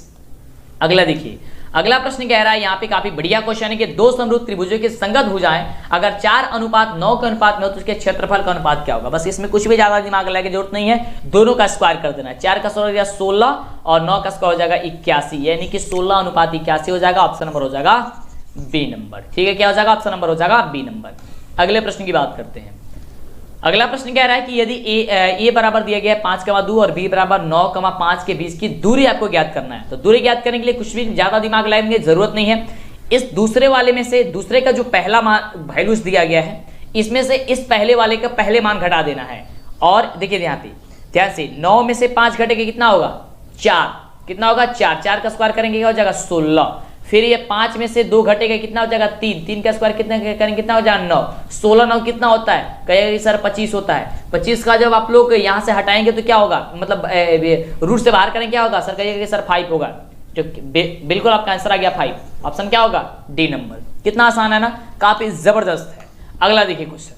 अगला देखिए, अगला प्रश्न कह रहा है, यहाँ पे काफी बढ़िया क्वेश्चन है कि दो समरूप त्रिभुजों की संगत भुजाएं अगर 4:9 के अनुपात में हो तो उसके क्षेत्रफल का अनुपात क्या होगा। बस इसमें कुछ भी ज्यादा दिमाग लगाने की जरूरत नहीं है, दोनों का स्क्वायर कर देना है। 4 का स्क्वायर हो जाएगा 16 और 9 का स्क्वायर हो जाएगा 81, यानी कि 16:81 हो जाएगा। ऑप्शन नंबर हो जाएगा बी नंबर। ठीक है, क्या हो जाएगा, ऑप्शन नंबर हो जाएगा बी नंबर। अगले प्रश्न की बात करते हैं। अगला प्रश्न कह रहा है कि यदि ए बराबर दिया गया है 5,2 और बी बराबर 9,5 के बीच की दूरी आपको ज्ञात करना है। तो दूरी ज्ञात करने के लिए कुछ भी ज्यादा दिमाग लगाने की जरूरत नहीं है। इस दूसरे वाले में से दूसरे का जो पहला मान वैल्यूज दिया गया है, इसमें से इस पहले वाले का पहले मान घटा देना है। और देखिए ध्यान से 9 में से 5 घटेगा कितना होगा 4, कितना होगा 4, 4 का स्क्वायर करेंगे क्या हो जाएगा 16। फिर ये 5 में से 2 घटेगा कितना हो जाएगा 3, 3 का स्क्वायर कितना करेंगे कितना हो जाएगा 9, 16 9 कितना होता है, कहेगा सर 25 होता है। 25 का जब आप लोग यहाँ से हटाएंगे तो क्या होगा, मतलब रूट से बाहर करेंगे क्या होगा, सर कहिएगा सर 5 होगा। जो बिल्कुल आपका आंसर आ गया 5। ऑप्शन क्या होगा डी नंबर। कितना आसान है ना, काफी जबरदस्त है। अगला देखिए क्वेश्चन,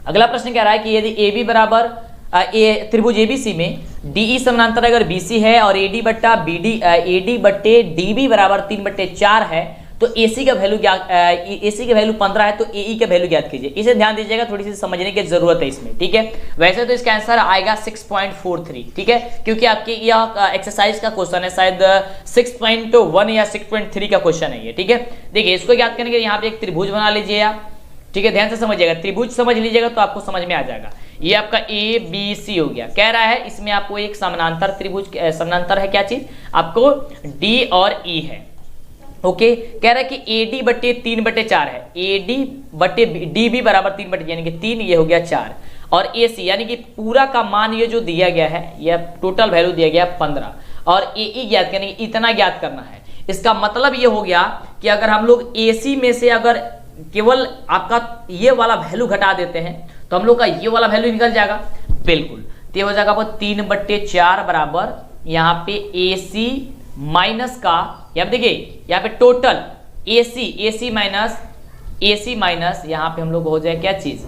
अगला प्रश्न कह रहा है कि यदि ए बी बराबर त्रिभुज एबीसी में डीई समानांतर अगर बीसी है और एडी बट्टा बीडी एडी बट्टे डीबी बराबर 3/4 है तो एसी का वैल्यू एसी का वैल्यू 15 है तो एई का वैल्यू ज्ञात कीजिए। इसे ध्यान दीजिएगा, थोड़ी सी समझने की जरूरत है इसमें। ठीक है, वैसे तो इसका आंसर आएगा 6.43। ठीक है, क्योंकि आपके यह एक्सरसाइज का क्वेश्चन है, शायद 6.1 या 6.3 का क्वेश्चन है ये। ठीक है, देखिए इसको ज्ञात करने के लिए यहाँ पे एक त्रिभुज बना लीजिए आप। ठीक है, ध्यान से समझिएगा, त्रिभुज समझ लीजिएगा तो आपको समझ में आ जाएगा। ये आपका ए बी सी हो गया। कह रहा है इसमें आपको एक समानांतर त्रिभुज, समानांतर है क्या चीज, आपको डी और ई है। ओके, कह रहा है कि एडी बट्टे 3/4 है, एडी बट्टे डी बी बराबर 3/4 यानी कि 3, ये हो गया 4, और ए सी यानी कि पूरा का मान ये जो दिया गया है, यह टोटल वैल्यू दिया गया 15, और ए ई ज्ञात करने इतना ज्ञात करना है। इसका मतलब ये हो गया कि अगर हम लोग ए सी में से अगर केवल आपका ये वाला वैल्यू घटा देते हैं तो हम लोग का ये वाला वैल्यू निकल जाएगा। बिल्कुल, तो हो जाएगा 3/4 बराबर यहाँ पे ए सी माइनस का, यहाँ देखिए यहाँ पे टोटल ए सी माइनस यहाँ पे हम लोग हो जाए क्या चीज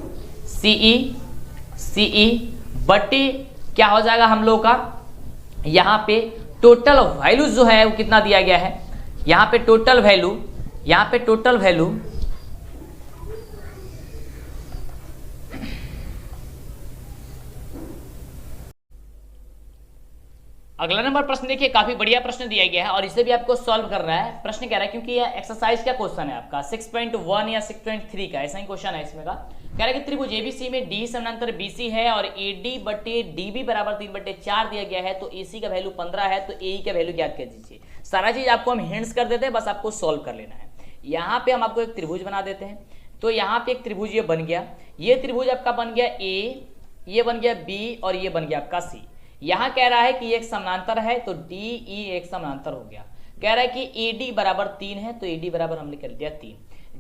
सीई बट्टे क्या हो जाएगा हम लोग का, यहाँ पे टोटल वैल्यू जो है वो कितना दिया गया है, यहाँ पे टोटल वैल्यू अगला नंबर प्रश्न देखिए, काफी बढ़िया प्रश्न दिया गया है और इसे भी आपको सॉल्व करना है। प्रश्न कह रहा है, क्योंकि यह एक्सरसाइज का क्वेश्चन है आपका 6.1 या 6.3 का, ऐसा ही क्वेश्चन है इसमें का। कह रहा है कि त्रिभुज एबीसी में डी समानांतर बीसी है और एडी बटे डीबी बराबर 3/4 दिया गया है, तो एसी का वैल्यू 15 है, तो एई का वैल्यू ज्ञात कर दीजिए। सारा चीज आपको हम हिंट्स कर देते हैं, बस आपको सॉल्व कर लेना है। यहाँ पे हम आपको एक त्रिभुज बना देते हैं, तो यहाँ पे एक त्रिभुज ये बन गया, ये त्रिभुज आपका बन गया ए, ये बन गया बी और ये बन गया आपका सी। यहां कह रहा है कि एक समानांतर है, तो डी ई एक समानांतर हो गया। कह रहा है कि एडी बराबर 3 है, तो एडी बराबर हमने कर दिया 3,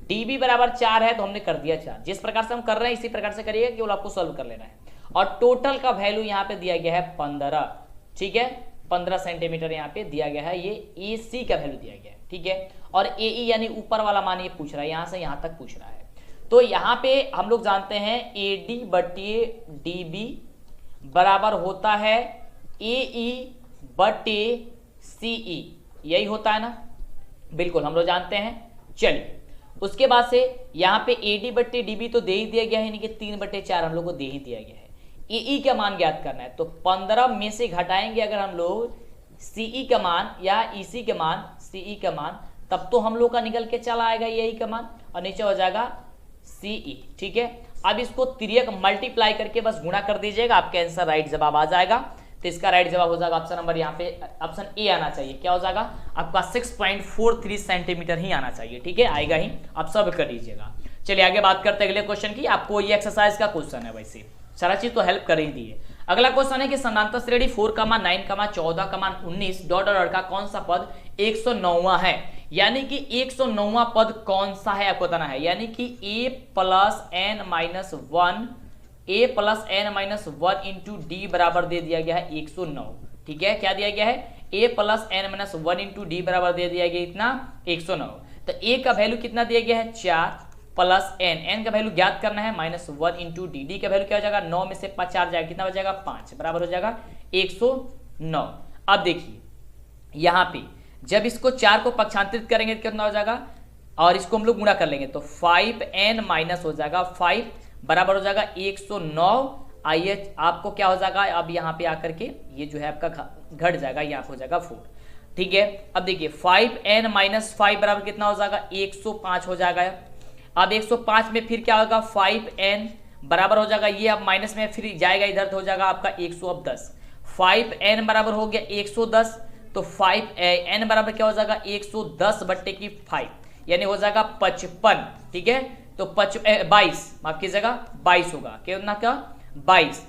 डीबी बराबर 4 है, तो हमने कर दिया 4। जिस प्रकार से हम कर रहे हैं इसी प्रकार से करिएगा, केवल आपको सॉल्व कर लेना है। और टोटल का वैल्यू यहाँ पे दिया गया है 15, ठीक है, 15 सेंटीमीटर यहाँ पे दिया गया है, ये ए सी का वैल्यू दिया गया है, ठीक है। और ए ई यानी ऊपर वाला मान ये पूछ रहा है, यहां से यहां तक पूछ रहा है। तो यहाँ पे हम लोग जानते हैं एडी बटे डीबी बराबर होता है एई बटे सीई, यही होता है ना, बिल्कुल हम लोग जानते हैं। चलिए उसके बाद से यहाँ पे एडी बटे डीबी तो दे ही दिया गया है, यानी कि 3/4 हम लोग को दे ही दिया गया है। एई का मान ज्ञात करना है, तो 15 में से घटाएंगे अगर हम लोग सीई का मान या ईसी के मान, सीई का मान, तब तो हम लोग का निकल के चला आएगा एई का मान और नीचे हो जाएगा सीई, ठीक है। अब इसको तिर्यक मल्टीप्लाई करके बस गुणा कर दीजिएगा, आपका आंसर राइट जवाब आ जाएगा। तो इसका राइट जवाब हो जाएगा ऑप्शन नंबर यहाँ पे ऑप्शन ए आना चाहिए। क्या हो जाएगा आपका 6.43 सेंटीमीटर ही आना चाहिए, ठीक है, आएगा ही। आप सब कर लीजिएगा। चलिए आगे बात करते हैं अगले क्वेश्चन की। आपको ये एक्सरसाइज का क्वेश्चन है, वैसे सारा चीज तो हेल्प कर ही दी है। अगला क्वेश्चन है कि समांतर श्रेणी 4, 9, 14, 19 डॉट डॉट का कौन सा पद 109वां है, यानी कि 109वां पद कौन सा है आपको बताना है। यानी कि a plus n minus 1 into D बराबर दे दिया गया है 109, ठीक है। क्या दिया गया है, a plus n minus 1 into D बराबर दे दिया गया इतना 109। तो a का वैल्यू कितना दिया गया है 4 प्लस n का वैल्यू ज्ञात करना है -1 इंटू डी का वैल्यू क्या हो जाएगा 9 में से 5 4 जाएगा, कितना बचेगा 5, बराबर हो जाएगा 109। अब देखिए यहाँ पे जब इसको 4 को पक्षांतरित करेंगे तो कितना हो जाएगा, और इसको हम लोग गुणा कर लेंगे तो 5n माइनस हो जाएगा 5 बराबर हो जाएगा 109। आइए आपको क्या हो जाएगा, अब यहाँ पे आकर के ये जो है आपका घट जाएगा, यहाँ पे हो जाएगा 4, ठीक है। अब देखिए 5n माइनस 5 बराबर कितना हो जाएगा 105 हो जाएगा। अब 105 में फिर क्या होगा 5n बराबर हो जाएगा, ये अब माइनस में फिर जाएगा इधर, तो हो जाएगा आपका 110। 5n बराबर हो गया 110, तो 5n बराबर क्या हो जाएगा 110/5 यानी हो जाएगा 55, ठीक है। तो 22 माफ कीजिएगा 22 होगा, कितना का 22,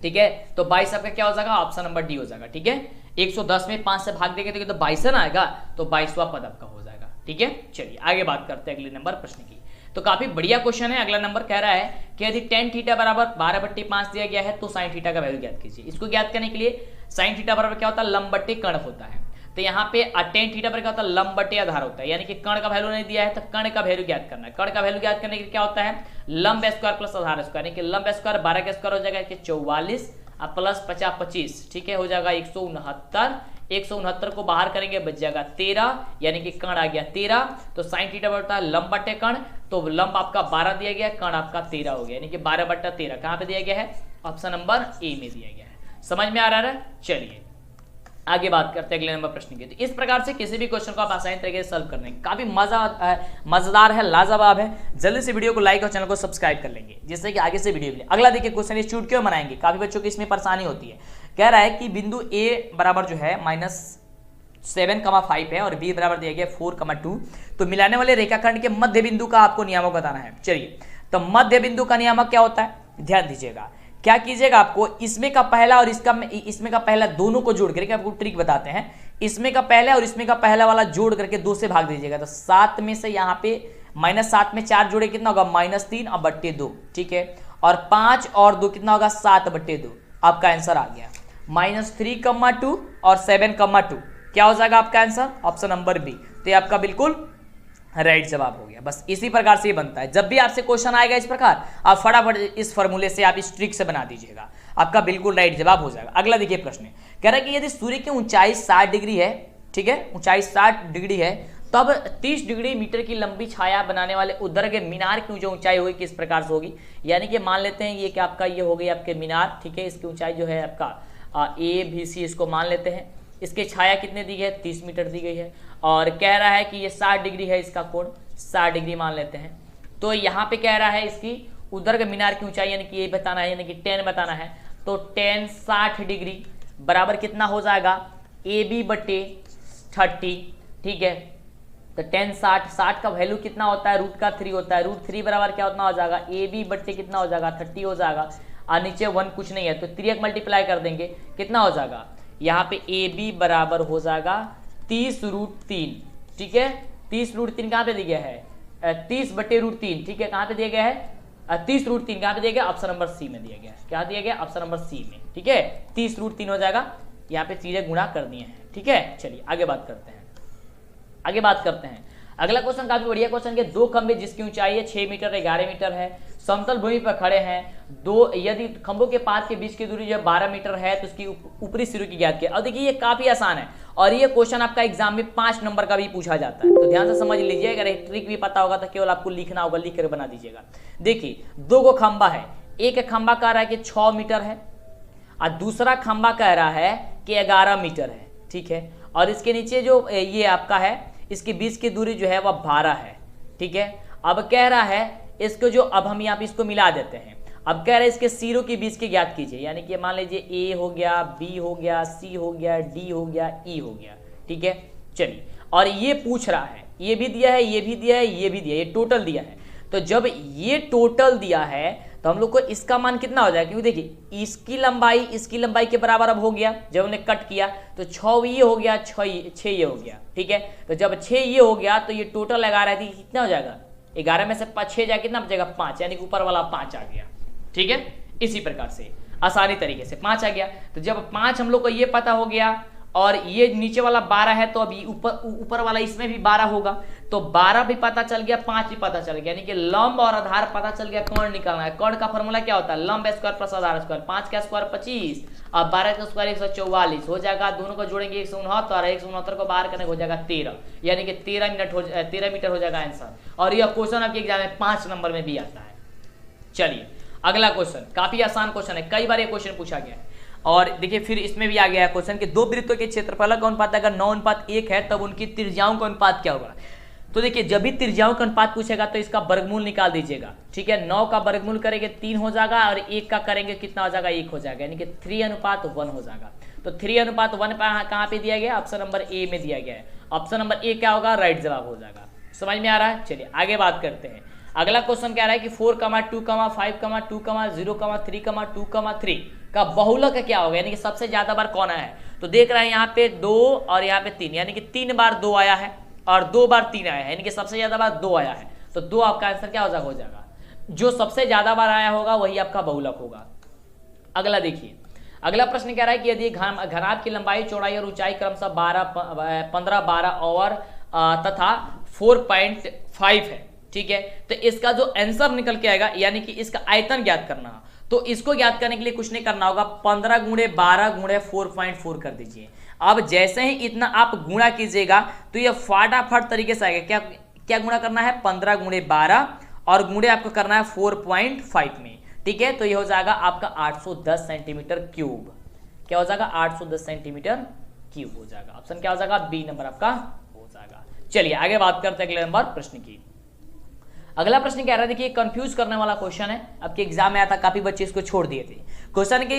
ठीक है। तो 22 आपका क्या हो जाएगा ऑप्शन नंबर डी हो जाएगा, ठीक है। 110 में 5 से भाग देंगे तो 22 ना आएगा, तो 22वां पद आपका हो जाएगा, ठीक है। चलिए आगे बात करते हैं अगले नंबर प्रश्न की। तो काफी बढ़िया क्वेश्चन है। अगला नंबर कह रहा है कि यदि tan थीटा बराबर 12/5 दिया गया है तो sin थीटा का वैल्यू ज्ञात कीजिए। इसको ज्ञात करने के लिए sin थीटा बराबर क्या होता है लंब बटे कर्ण होता है, तो यहाँ पे tan थीटा पर क्या होता है लंब बटे आधार होता है, यानी कि कर्ण का वैल्यू नहीं दिया है तो कर्ण का वैल्यू ज्ञात करना है। कर्ण का वैल्यू ज्ञात करने के लिए क्या होता है लंब स्क्वायर प्लस आधार स्क्वायर, यानी कि लंब स्क्वायर 12 का स्क्वायर हो जाएगा कि 44 और प्लस 50 25, ठीक है, हो जाएगा 169। 169 को बाहर करेंगे बच जाएगा 13, यानी कि कर्ण आ गया 13। तो sin थीटा बढ़ता है लंब बटे कर्ण, तो लंब आपका 12 दिया गया, कर्ण आपका 13 हो गया, यानी कि 12/13 कहाँ पे दिया गया है ऑप्शन नंबर ए में दिया गया है। समझ में आ रहा है। चलिए आगे बात करते हैं अगले नंबर प्रश्न की। तो इस प्रकार से किसी भी क्वेश्चन को आप आसानी तरीके से सॉल्व कर लेंगे, काफी मजेदार है, लाजवाब है। जल्दी से वीडियो को लाइक और चैनल को सब्सक्राइब कर लेंगे जिससे कि आगे से वीडियो मिले। अगला देखिए क्वेश्चन, ये चूट क्यों बनाएंगे, काफी बच्चों की इसमें परेशानी होती है। कह रहा है कि बिंदु ए बराबर जो है -7,5 है और बी बराबर दिया गया 4,2, तो मिलाने वाले रेखाखंड के मध्य बिंदु का आपको नियामक बताना है। चलिए तो मध्य बिंदु का नियामक क्या होता है, ध्यान दीजिएगा। क्या कीजिएगा, आपको इसमें का पहला और इसमें का पहला दोनों को जोड़ करके आपको ट्रिक बताते हैं। इसमें का पहला और इसमें का पहला वाला जोड़ करके 2 से भाग दीजिएगा, तो 7 में से यहाँ पे -7 में 4 जोड़े कितना होगा -3 और बट्टे 2, ठीक है। और 5 और 2 कितना होगा 7/2, आपका आंसर आ गया -3,2 और 7,2 क्या हो जाएगा आपका आंसर ऑप्शन नंबर बी। तो ये आपका बिल्कुल राइट जवाब हो गया। बस इसी प्रकार से ये बनता है। जब भी आपसे क्वेश्चन आएगा इस प्रकार, आप फटाफट इस फॉर्मूले से आप इस ट्रिक से बना दीजिएगा, आपका बिल्कुल राइट जवाब हो जाएगा। अगला देखिए प्रश्न कह रहा है कि यदि सूर्य की ऊंचाई 60 डिग्री है, ठीक है, ऊंचाई 60 डिग्री है, तब 30 डिग्री मीटर की लंबी छाया बनाने वाले उधर के मीनार की जो ऊंचाई होगी किस प्रकार से होगी। यानी कि मान लेते हैं ये कि आपका ये हो गई आपके मीनार, ठीक है, इसकी ऊंचाई जो है आपका ABC इसको मान लेते हैं। इसकी छाया कितने दी गई है, 30 मीटर दी गई है, और कह रहा है कि ये 60 डिग्री है, इसका कोण 60 डिग्री मान लेते हैं। तो यहाँ पे कह रहा है इसकी ऊर्ध्व मीनार की ऊंचाई यानी कि ये बताना है, यानी कि 10 बताना है। तो 10 60 डिग्री बराबर कितना हो जाएगा, AB बटे 30, ठीक है। तो 10 60 का वैल्यू कितना होता है, √3 होता है। √3 बराबर क्या उतना हो जाएगा, AB बट्टे कितना हो जाएगा, 30 हो जाएगा, और नीचे 1 कुछ नहीं है तो 3 मल्टीप्लाई कर देंगे, कितना हो जाएगा, यहाँ पे AB बराबर हो जाएगा 30√3, ठीक है। 30√3 कहाँ पे दिया गया है, 30 बट्टे √3, ठीक है। कहाँ पे दिया गया है, 30√3 कहाँ पे दिया गया, ऑप्शन नंबर सी में दिया गया है। क्या दिया गया, ऑप्शन नंबर सी में, ठीक है। 30√3 हो जाएगा, यहाँ पे चीजें गुणा कर दिए हैं, ठीक है। चलिए आगे बात करते हैं, आगे बात करते हैं। अगला क्वेश्चन काफी बढ़िया क्वेश्चन है। दो खंभे जिसकी ऊंचाई है 6 मीटर 11 मीटर है, समतल भूमि पर खड़े हैं। दो यदि खंभों के पास के बीच की दूरी जो 12 मीटर है तो उसकी ऊपरी सिरों की ज्ञात किया। और देखिए ये काफी आसान है और ये क्वेश्चन आपका एग्जाम में 5 नंबर का भी पूछा जाता है, तो ध्यान से समझ लीजिए। अगर एक ट्रिक भी पता होगा तो केवल आपको लिखना होगा, लिख कर बना दीजिएगा। देखिए 2 गो खंभा है, एक खंभा कह रहा है कि 6 मीटर है और दूसरा खंभा कह रहा है कि 11 मीटर है, ठीक है। और इसके नीचे जो ये आपका है इसके बीच की दूरी जो है वह 12 है, ठीक है। अब कह रहा है इसको जो, अब हम यहाँ पे इसको मिला देते हैं। अब कह रहे हैं इसके सिरों के बीच के ज्ञात कीजिए, यानी कि मान लीजिए A हो गया, B हो गया, C हो गया, D हो गया, E हो गया, ठीक है। चलिए, और ये पूछ रहा है, ये भी दिया है, ये भी दिया है, ये भी दिया है, ये टोटल दिया है। तो जब ये टोटल दिया है तो हम लोग को इसका मान कितना हो जाएगा, क्योंकि देखिए इसकी लंबाई के बराबर अब हो गया। जब हमने कट किया तो 6 ये हो गया, 6 ये हो गया, ठीक है। तो जब 6 ये हो गया तो ये टोटल लगा रहा थी, कितना हो जाएगा, 11 में से 6 जाए कितना बचेगा, 5, यानी कि ऊपर वाला 5 आ गया, ठीक है। इसी प्रकार से आसानी तरीके से 5 आ गया। तो जब 5 हम लोग को ये पता हो गया और ये नीचे वाला 12 है तो अभी ऊपर वाला इसमें भी 12 होगा, तो 12 भी पता चल गया, 5 भी पता चल गया, यानी कि लंब और आधार पता चल गया। कर्ण निकालना है, कर्ण का फॉर्मूला क्या होता है, लंब स्क्वायर प्लस आधार स्क्वायर। 5 का स्क्वायर 25 और 12 का स्क्वायर 144 हो जाएगा। दोनों को जोड़ेंगे 169, 169 को बाहर करने हो जाएगा 13, यानी कि 13 मीटर हो जाएगा आंसर। और यह क्वेश्चन आपके एग्जाम में 5 नंबर में भी आता है। चलिए अगला क्वेश्चन, काफी आसान क्वेश्चन है, कई बार ये क्वेश्चन पूछा गया है। और देखिए फिर इसमें भी आ गया है क्वेश्चन कि 2 वृत्तों के क्षेत्रफल का अनुपात अगर 9:1 है तब उनकी त्रिज्याओं का अनुपात क्या होगा। तो देखिए जब भी त्रिज्याओं का अनुपात पूछेगा तो इसका वर्गमूल निकाल दीजिएगा, ठीक है। 9 का वर्गमूल करेंगे 3 हो जाएगा और 1 का करेंगे कितना हो जाएगा, 1 हो जाएगा, यानी कि 3:1 हो जाएगा। तो 3:1 कहाँ पे दिया गया, ऑप्शन नंबर ए में दिया गया है। ऑप्शन नंबर ए क्या होगा, राइट जवाब हो जाएगा। समझ में आ रहा है। चलिए आगे बात करते हैं। अगला क्वेश्चन क्या रहा है कि 4, 2, 5, 2, 0, 3, 2, 3 का बहुलक क्या होगा, यानी कि सबसे ज्यादा बार कौन आया है। तो देख रहे हैं यहाँ पे 2 और यहाँ पे 3, यानी कि 3 बार 2 आया है और 2 बार 3 आया है, यानी कि सबसे ज्यादा बार 2 आया है। तो 2 आपका आंसर क्या हो जाएगा, जो सबसे ज्यादा बार आया होगा वही आपका बहुलक होगा। अगला देखिए, अगला प्रश्न कह रहा है कि यदि घनाभ की लंबाई, चौड़ाई और ऊंचाई क्रमशः 15, 12 और तथा 4.5 है, ठीक है। तो इसका जो आंसर निकल के आएगा, यानी कि इसका आयतन ज्ञात करना, तो इसको ज्ञात करने के लिए कुछ नहीं करना होगा, 15 × 12 × 4.4 कर दीजिए। अब जैसे ही इतना आप गुणा कीजिएगा तो ये फटाफट तरीके से आएगा। क्या गुणा करना है, 15 × 12 और गुणे आपको करना है 4.5 में, ठीक है। तो ये हो जाएगा आपका 810 सेंटीमीटर क्यूब। क्या हो जाएगा, 810 सेंटीमीटर क्यूब हो जाएगा। ऑप्शन क्या हो जाएगा, बी नंबर आपका हो जाएगा। चलिए आगे बात करते हैं अगले नंबर प्रश्न की। अगला प्रश्न कह रहा है, देखिए कंफ्यूज करने वाला क्वेश्चन है, आपके एग्जाम में आया था, काफी बच्चे इसको छोड़ दिए थे क्वेश्चन के,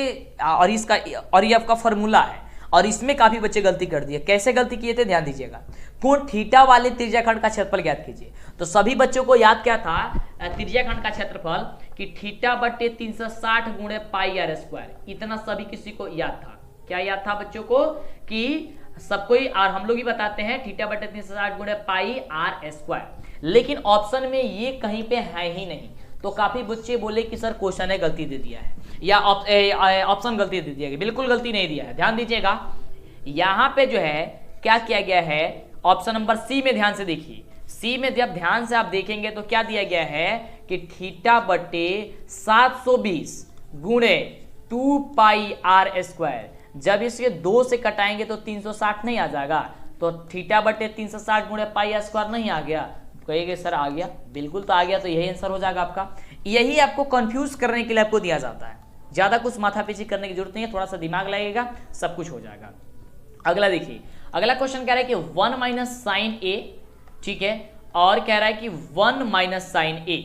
और ये आपका फॉर्मूला है और इसमें काफी बच्चे गलती कर दिए। कैसे गलती किए थे, ध्यान दीजिएगा। कोण थीटा वाले त्रिज्याखंड का क्षेत्रफल ज्ञात कीजिए। तो सभी बच्चों को याद क्या था, त्रिज्याखंड का क्षेत्रफल कि थीटा बटे 360 × πr², इतना सभी किसी को याद था। क्या याद था बच्चों को, कि सबको ही, और हम लोग ही बताते हैं थीटा बटे 360 × πr², लेकिन ऑप्शन में ये कहीं पे है ही नहीं। तो काफी बच्चे बोले कि सर क्वेश्चन है गलती दे दिया है या ऑप्शन गलती दे दिया है। बिल्कुल गलती नहीं दिया है, ध्यान दीजिएगा। यहाँ पे जो है क्या किया गया है, ऑप्शन नंबर सी में ध्यान से देखिए। सी में जब ध्यान से आप देखेंगे तो क्या दिया गया है कि थीटा बटे 720 × 2πr², जब इसके 2 से कटाएंगे तो 360 नहीं आ जाएगा। तो थीटा बटे 360 × πr² नहीं आ गया, कहेंगे सर आ गया, बिल्कुल तो आ गया। तो यही आंसर हो जाएगा आपका। यही आपको कंफ्यूज करने के लिए आपको दिया जाता है। ज्यादा कुछ माथापीची करने की जरूरत नहीं है, थोड़ा सा दिमाग लगेगा, सब कुछ हो जाएगा। अगला देखिए, अगला क्वेश्चन कह रहा है कि 1 माइनस साइन ए, ठीक है, और कह रहा है कि 1 माइनस साइन ए,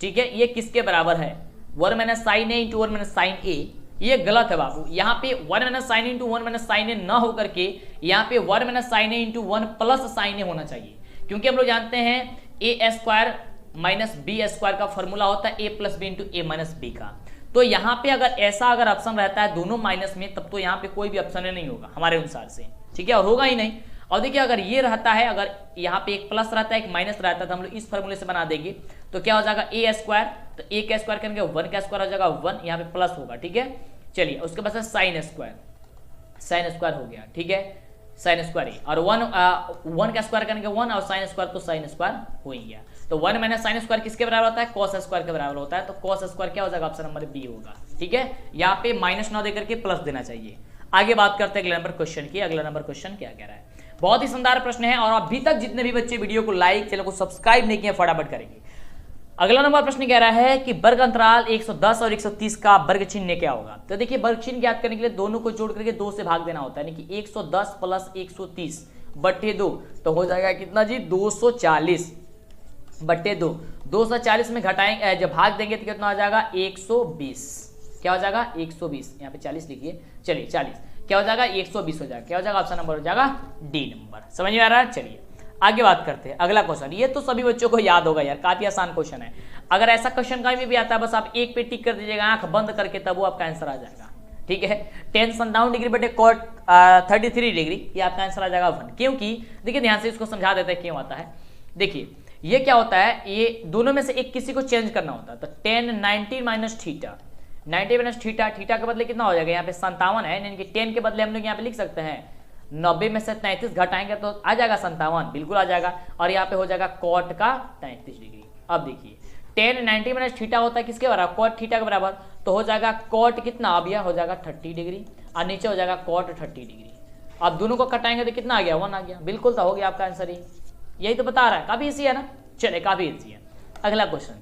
ठीक है, ये किसके बराबर है? 1 minus sine A into 1 minus sine A, ये गलत है बाबू। यहाँ पे 1 minus sine into 1 minus sine A न होकर के यहाँ पे 1 minus sine A into 1 plus sine A होना चाहिए, क्योंकि हम लोग जानते हैं A square minus B square का फॉर्मूला होता है A plus B into A minus B का। तो यहाँ पे अगर ऐसा अगर ऑप्शन रहता है दोनों माइनस में, तब तो यहाँ पे कोई भी ऑप्शन नहीं होगा हमारे अनुसार से, ठीक है, और होगा ही नहीं। और देखिए अगर ये रहता है, अगर यहाँ पे एक प्लस रहता है एक माइनस रहता है, तो हम लोग इस फॉर्मूले से बना देंगे, तो क्या हो जाएगा ए स्क्वायर, तो ए का स्क्वायर करेंगे 1 का स्क्वायर हो जाएगा 1, यहाँ पे प्लस होगा, ठीक है। चलिए उसके बाद साइन स्क्वायर हो गया, ठीक है, साइन स्क्वायर और 1 का स्क्वायर करेंगे 1 और साइन स्क्वायर तो साइन स्क्वायर हो ही गया। तो 1 माइनस साइन स्क्वायर किसके बराबर होता है? कॉस स्क्वायर के बराबर होता है, तो कॉस स्क्वायर क्या हो जाएगा? ऑप्शन नंबर बी होगा, ठीक है। यहाँ पे माइनस ना देकर के प्लस देना चाहिए। आगे बात करते हैं अगले नंबर क्वेश्चन की। अगला नंबर क्वेश्चन क्या कह रहा है? बहुत ही शानदार प्रश्न है और अभी तक जितने भी बच्चे वीडियो को लाइक, चैनल को सब्सक्राइब नहीं किए फटाफट करेंगे। अगला नंबर प्रश्न कह रहा है कि वर्ग अंतराल 110 और 130 का वर्ग चिन्ह क्या होगा? तो देखिए वर्ग चिन्ह ज्ञात करने के लिए दोनों को जोड़ करके 2 से भाग देना होता है, यानी कि 110 प्लस 130 बट्टे 2, तो हो जाएगा कितना जी? 240 बट्टे 2। 240 में घटाएंगे, जब भाग देंगे तो कितना हो जाएगा? 120। क्या हो जाएगा? 120। यहाँ पे 40 लिखिए, चलिए 40 क्या हो जाएगा? 120 हो जाएगा। क्या हो जाएगा? ऑप्शन नंबर हो जाएगा डी नंबर। समझ में आ रहा है? चलिए आगे बात करते हैं। अगला क्वेश्चन, ये तो सभी बच्चों को याद होगा यार, काफी आसान क्वेश्चन है। अगर ऐसा क्वेश्चन कहीं भी आता है, बस आप एक पे टिक कर दीजिएगा आंख बंद करके, तब वो आपका आंसर आ जाएगा, ठीक है। tan 57 डिग्री बटे cot 33 डिग्री, ये आपका आंसर आ जाएगा 1। क्योंकि देखिए ध्यान से इसको समझा देते हैं क्यों आता है। देखिए ये क्या होता है, ये दोनों में से एक किसी को चेंज करना होता है। तो tan 90 minus theta, 90 minus theta, theta के बदले कितना हो जाएगा? यहाँ पे 57 है, यानी कि 10 के बदले हम लोग यहाँ पे लिख सकते हैं 90 में से 33 घटाएंगे तो आ जाएगा 57, बिल्कुल आ जाएगा। और यहाँ पे हो जाएगा cot का 33 डिग्री। अब देखिए tan 90 माइनस थीटा होता है किसके बराबर? cot थीटा के बराबर, तो हो जाएगा cot कितना? अब यह हो जाएगा 30 डिग्री और नीचे हो जाएगा cot 30 डिग्री। अब दोनों को कटाएंगे तो कितना आ गया? 1 आ गया, बिल्कुल तो हो गया आपका आंसर। यही तो बता रहा है, काफी इजी है ना। चलिए काफी इजी है। अगला क्वेश्चन,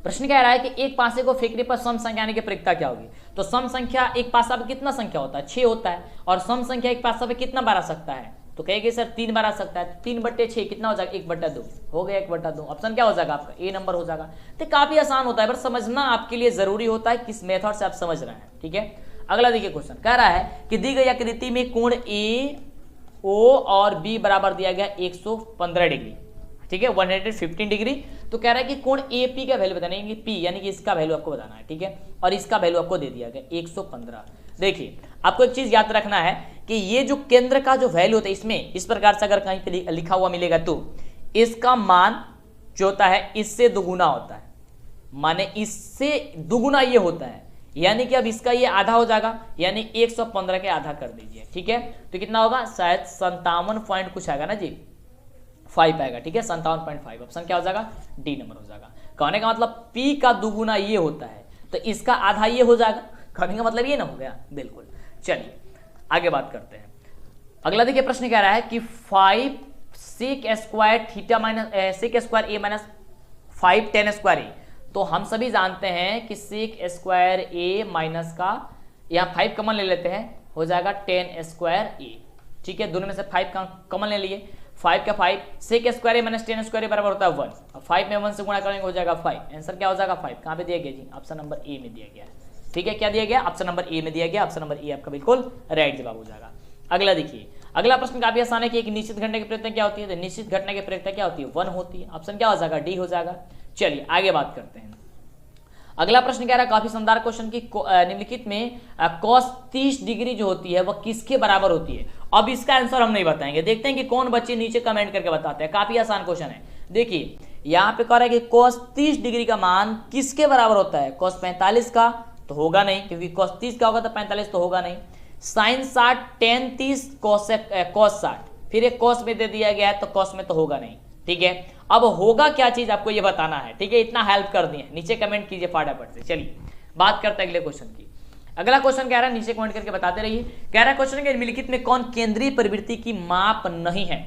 प्रश्न कह रहा है कि एक पासे को फेंकने पर सम संख्या आने की प्रक्रिया क्या होगी? तो सम संख्या एक पासा पे कितना संख्या होता है? 6 होता है। और सम संख्या एक पासा पे कितना बार आ सकता है? तो कहेंगे सर 3 बार आ सकता है। 3 बट्टे 6 कितना हो जाएगा? 1/2 हो गया, 1/2। ऑप्शन क्या हो जाएगा आपका? ए नंबर हो जाएगा। तो काफी आसान होता है, पर समझना आपके लिए जरूरी होता है किस मेथड से आप समझ रहे हैं, ठीक है। अगला देखिए क्वेश्चन कह रहा है कि दी गई आकृति में कोण ए ओ और बी बराबर दिया गया 115 डिग्री, ठीक है, 115 डिग्री। तो कह रहा है कि कोण ए पी का वैल्यू बताना है, पी यानी कि इसका वैल्यू आपको बताना है, ठीक है। और इसका वैल्यू आपको दे दिया गया 115। देखिए आपको एक चीज याद रखना है कि ये जो केंद्र का जो वैल्यू होता है, इसमें इस प्रकार से अगर कहीं पे लिखा हुआ मिलेगा तो इसका मान जो होता है इससे दुगुना होता है, माने इससे दुगुना ये होता है, यानी कि अब इसका ये आधा हो जाएगा, यानी 115 के आधा कर दीजिए, ठीक है। तो कितना होगा? शायद 57 पॉइंट कुछ आएगा ना जी, 5 आएगा, ठीक है, 57.5। ऑप्शन क्या हो जाएगा? डी नंबर हो जाएगा। कहने का मतलब P का दुगुना ये होता है, तो इसका आधा ये हो जाएगा। कहने का मतलब ये ना हो गया, बिल्कुल। चलिए आगे बात करते हैं। अगला देखिए प्रश्न कह रहा है कि 5 sec square theta minus sec square A minus 5 tan square A. तो हम सभी जानते हैं कि sec स्क्वायर ए माइनस का यहाँ 5 कमन ले लेते हैं, हो जाएगा tan स्क्वायर ए, ठीक है। दोनों में से 5 का कमन ले लिए, 5 का 5 sec square A minus tan square ए बराबर होता है 1। अब 5 में 1 से गुणा करेंगे हो जाएगा 5। आंसर क्या हो जाएगा? 5। कहाँ पे दिया गया जी? ऑप्शन नंबर ए में दिया गया, ठीक है। क्या दिया गया? ऑप्शन नंबर ए में दिया गया। ऑप्शन नंबर ए आपका बिल्कुल राइट जवाब हो जाएगा। अगला देखिए, अगला प्रश्न काफी आसान है कि एक निश्चित घटना की प्रक्रिया क्या होती है? तो निश्चित घटना की प्रक्रिया क्या होती है? 1 होती है। ऑप्शन क्या हो जाएगा? डी हो जाएगा। चलिए आगे बात करते हैं। अगला प्रश्न कह रहा है काफी शानदार क्वेश्चन की निम्नलिखित में cos 30 डिग्री जो होती है वह किसके बराबर होती है? अब इसका आंसर हम नहीं बताएंगे, देखते हैं कि कौन बच्चे नीचे कमेंट करके बताते हैं। काफी आसान क्वेश्चन है। देखिए यहाँ पे कह रहा है कि cos 30 डिग्री का मान किसके बराबर होता है? cos 45 का तो होगा नहीं, क्योंकि cos 30 का होगा तो 45 तो होगा नहीं। sin 60 tan 30 cos 60, फिर एक cos में दे दिया गया है तो cos में तो होगा नहीं, ठीक है। अब होगा क्या चीज आपको ये बताना है, ठीक है। इतना हेल्प कर दिए, नीचे कमेंट कीजिए फटाफट से। चलिए बात करते हैं अगले क्वेश्चन की। अगला क्वेश्चन कह रहा है, नीचे कमेंट करके बताते रहिए। कह रहा है क्वेश्चन के निम्नलिखित में कौन केंद्रीय प्रवृत्ति की माप नहीं है?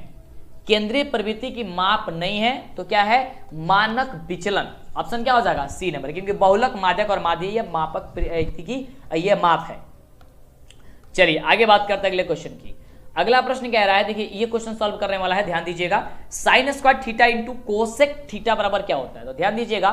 केंद्रीय प्रवृत्ति की माप नहीं है तो क्या है, मानक विचलन। ऑप्शन क्या हो जाएगा, सी नंबर, क्योंकि बहुलक, माध्यक और माध्यी ये मापक प्रवृत्ति की ये माप है। चलिए आगे बात करते हैं अगले क्वेश्चन की। अगला प्रश्न कह रहा है, देखिए ये क्वेश्चन सॉल्व करने वाला है, ध्यान दीजिएगा। Sine square theta into cosec theta बराबर क्या होता है, तो ध्यान दीजिएगा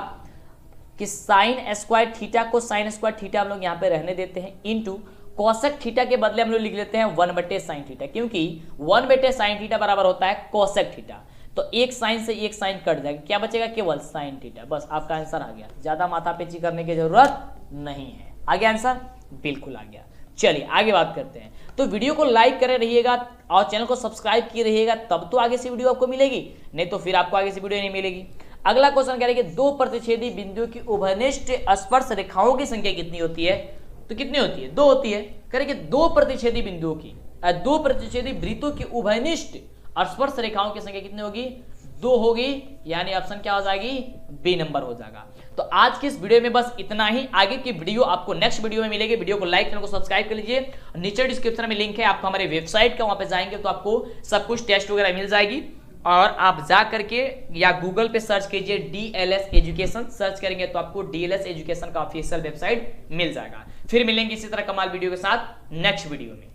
कि साइन स्क्वायर थीटा को साइन स्क्वायर थीटा हम लोग यहाँ पे रहने देते हैं, इंटू कोसेक थीटा के बदले हम लोग लिख लेते हैं 1/sin थीटा, क्योंकि 1/sin थीटा बराबर होता है कोसेक थीटा। तो एक साइन से एक साइन कट जाएगा, क्या बचेगा, केवल साइन थीटा। बस आपका आंसर आ गया, ज्यादा माथापेची करने की जरूरत नहीं है। आ गया आंसर, बिल्कुल आ गया। चलिए आगे बात करते हैं। तो वीडियो को लाइक करे रहिएगा और चैनल को सब्सक्राइब किए रहिएगा, तब तो आगे से वीडियो आपको मिलेगी, नहीं तो फिर आपको आगे से वीडियो नहीं मिलेगी। अगला क्वेश्चन कह रहे हैं कि दो प्रतिच्छेदी बिंदुओं की उभयनिष्ठ स्पर्श रेखाओं की संख्या कितनी होती है, तो कितनी होती है, 2 होती है। कह रहे कि दो प्रतिच्छेदी बिंदुओं की, दो प्रतिच्छेदी वृत्तों की उभयनिष्ठ स्पर्श रेखाओं की संख्या कितनी होगी, 2 होगी, यानी ऑप्शन क्या हो जाएगी, बी नंबर हो जाएगा। तो आज की इस वीडियो में बस इतना ही, आगे की वीडियो आपको नेक्स्ट वीडियो में मिलेगी। वीडियो को लाइक, चैनल को सब्सक्राइब कर लीजिए। नीचे डिस्क्रिप्शन में लिंक है आपको हमारे वेबसाइट का, वहां पे जाएंगे तो आपको सब कुछ टेस्ट वगैरह मिल जाएगी, और आप जा करके या गूगल पे सर्च कीजिए DLS एजुकेशन, सर्च करेंगे तो आपको DLS एजुकेशन का ऑफिशियल वेबसाइट मिल जाएगा। फिर मिलेंगे इसी तरह कमाल वीडियो के साथ नेक्स्ट वीडियो में।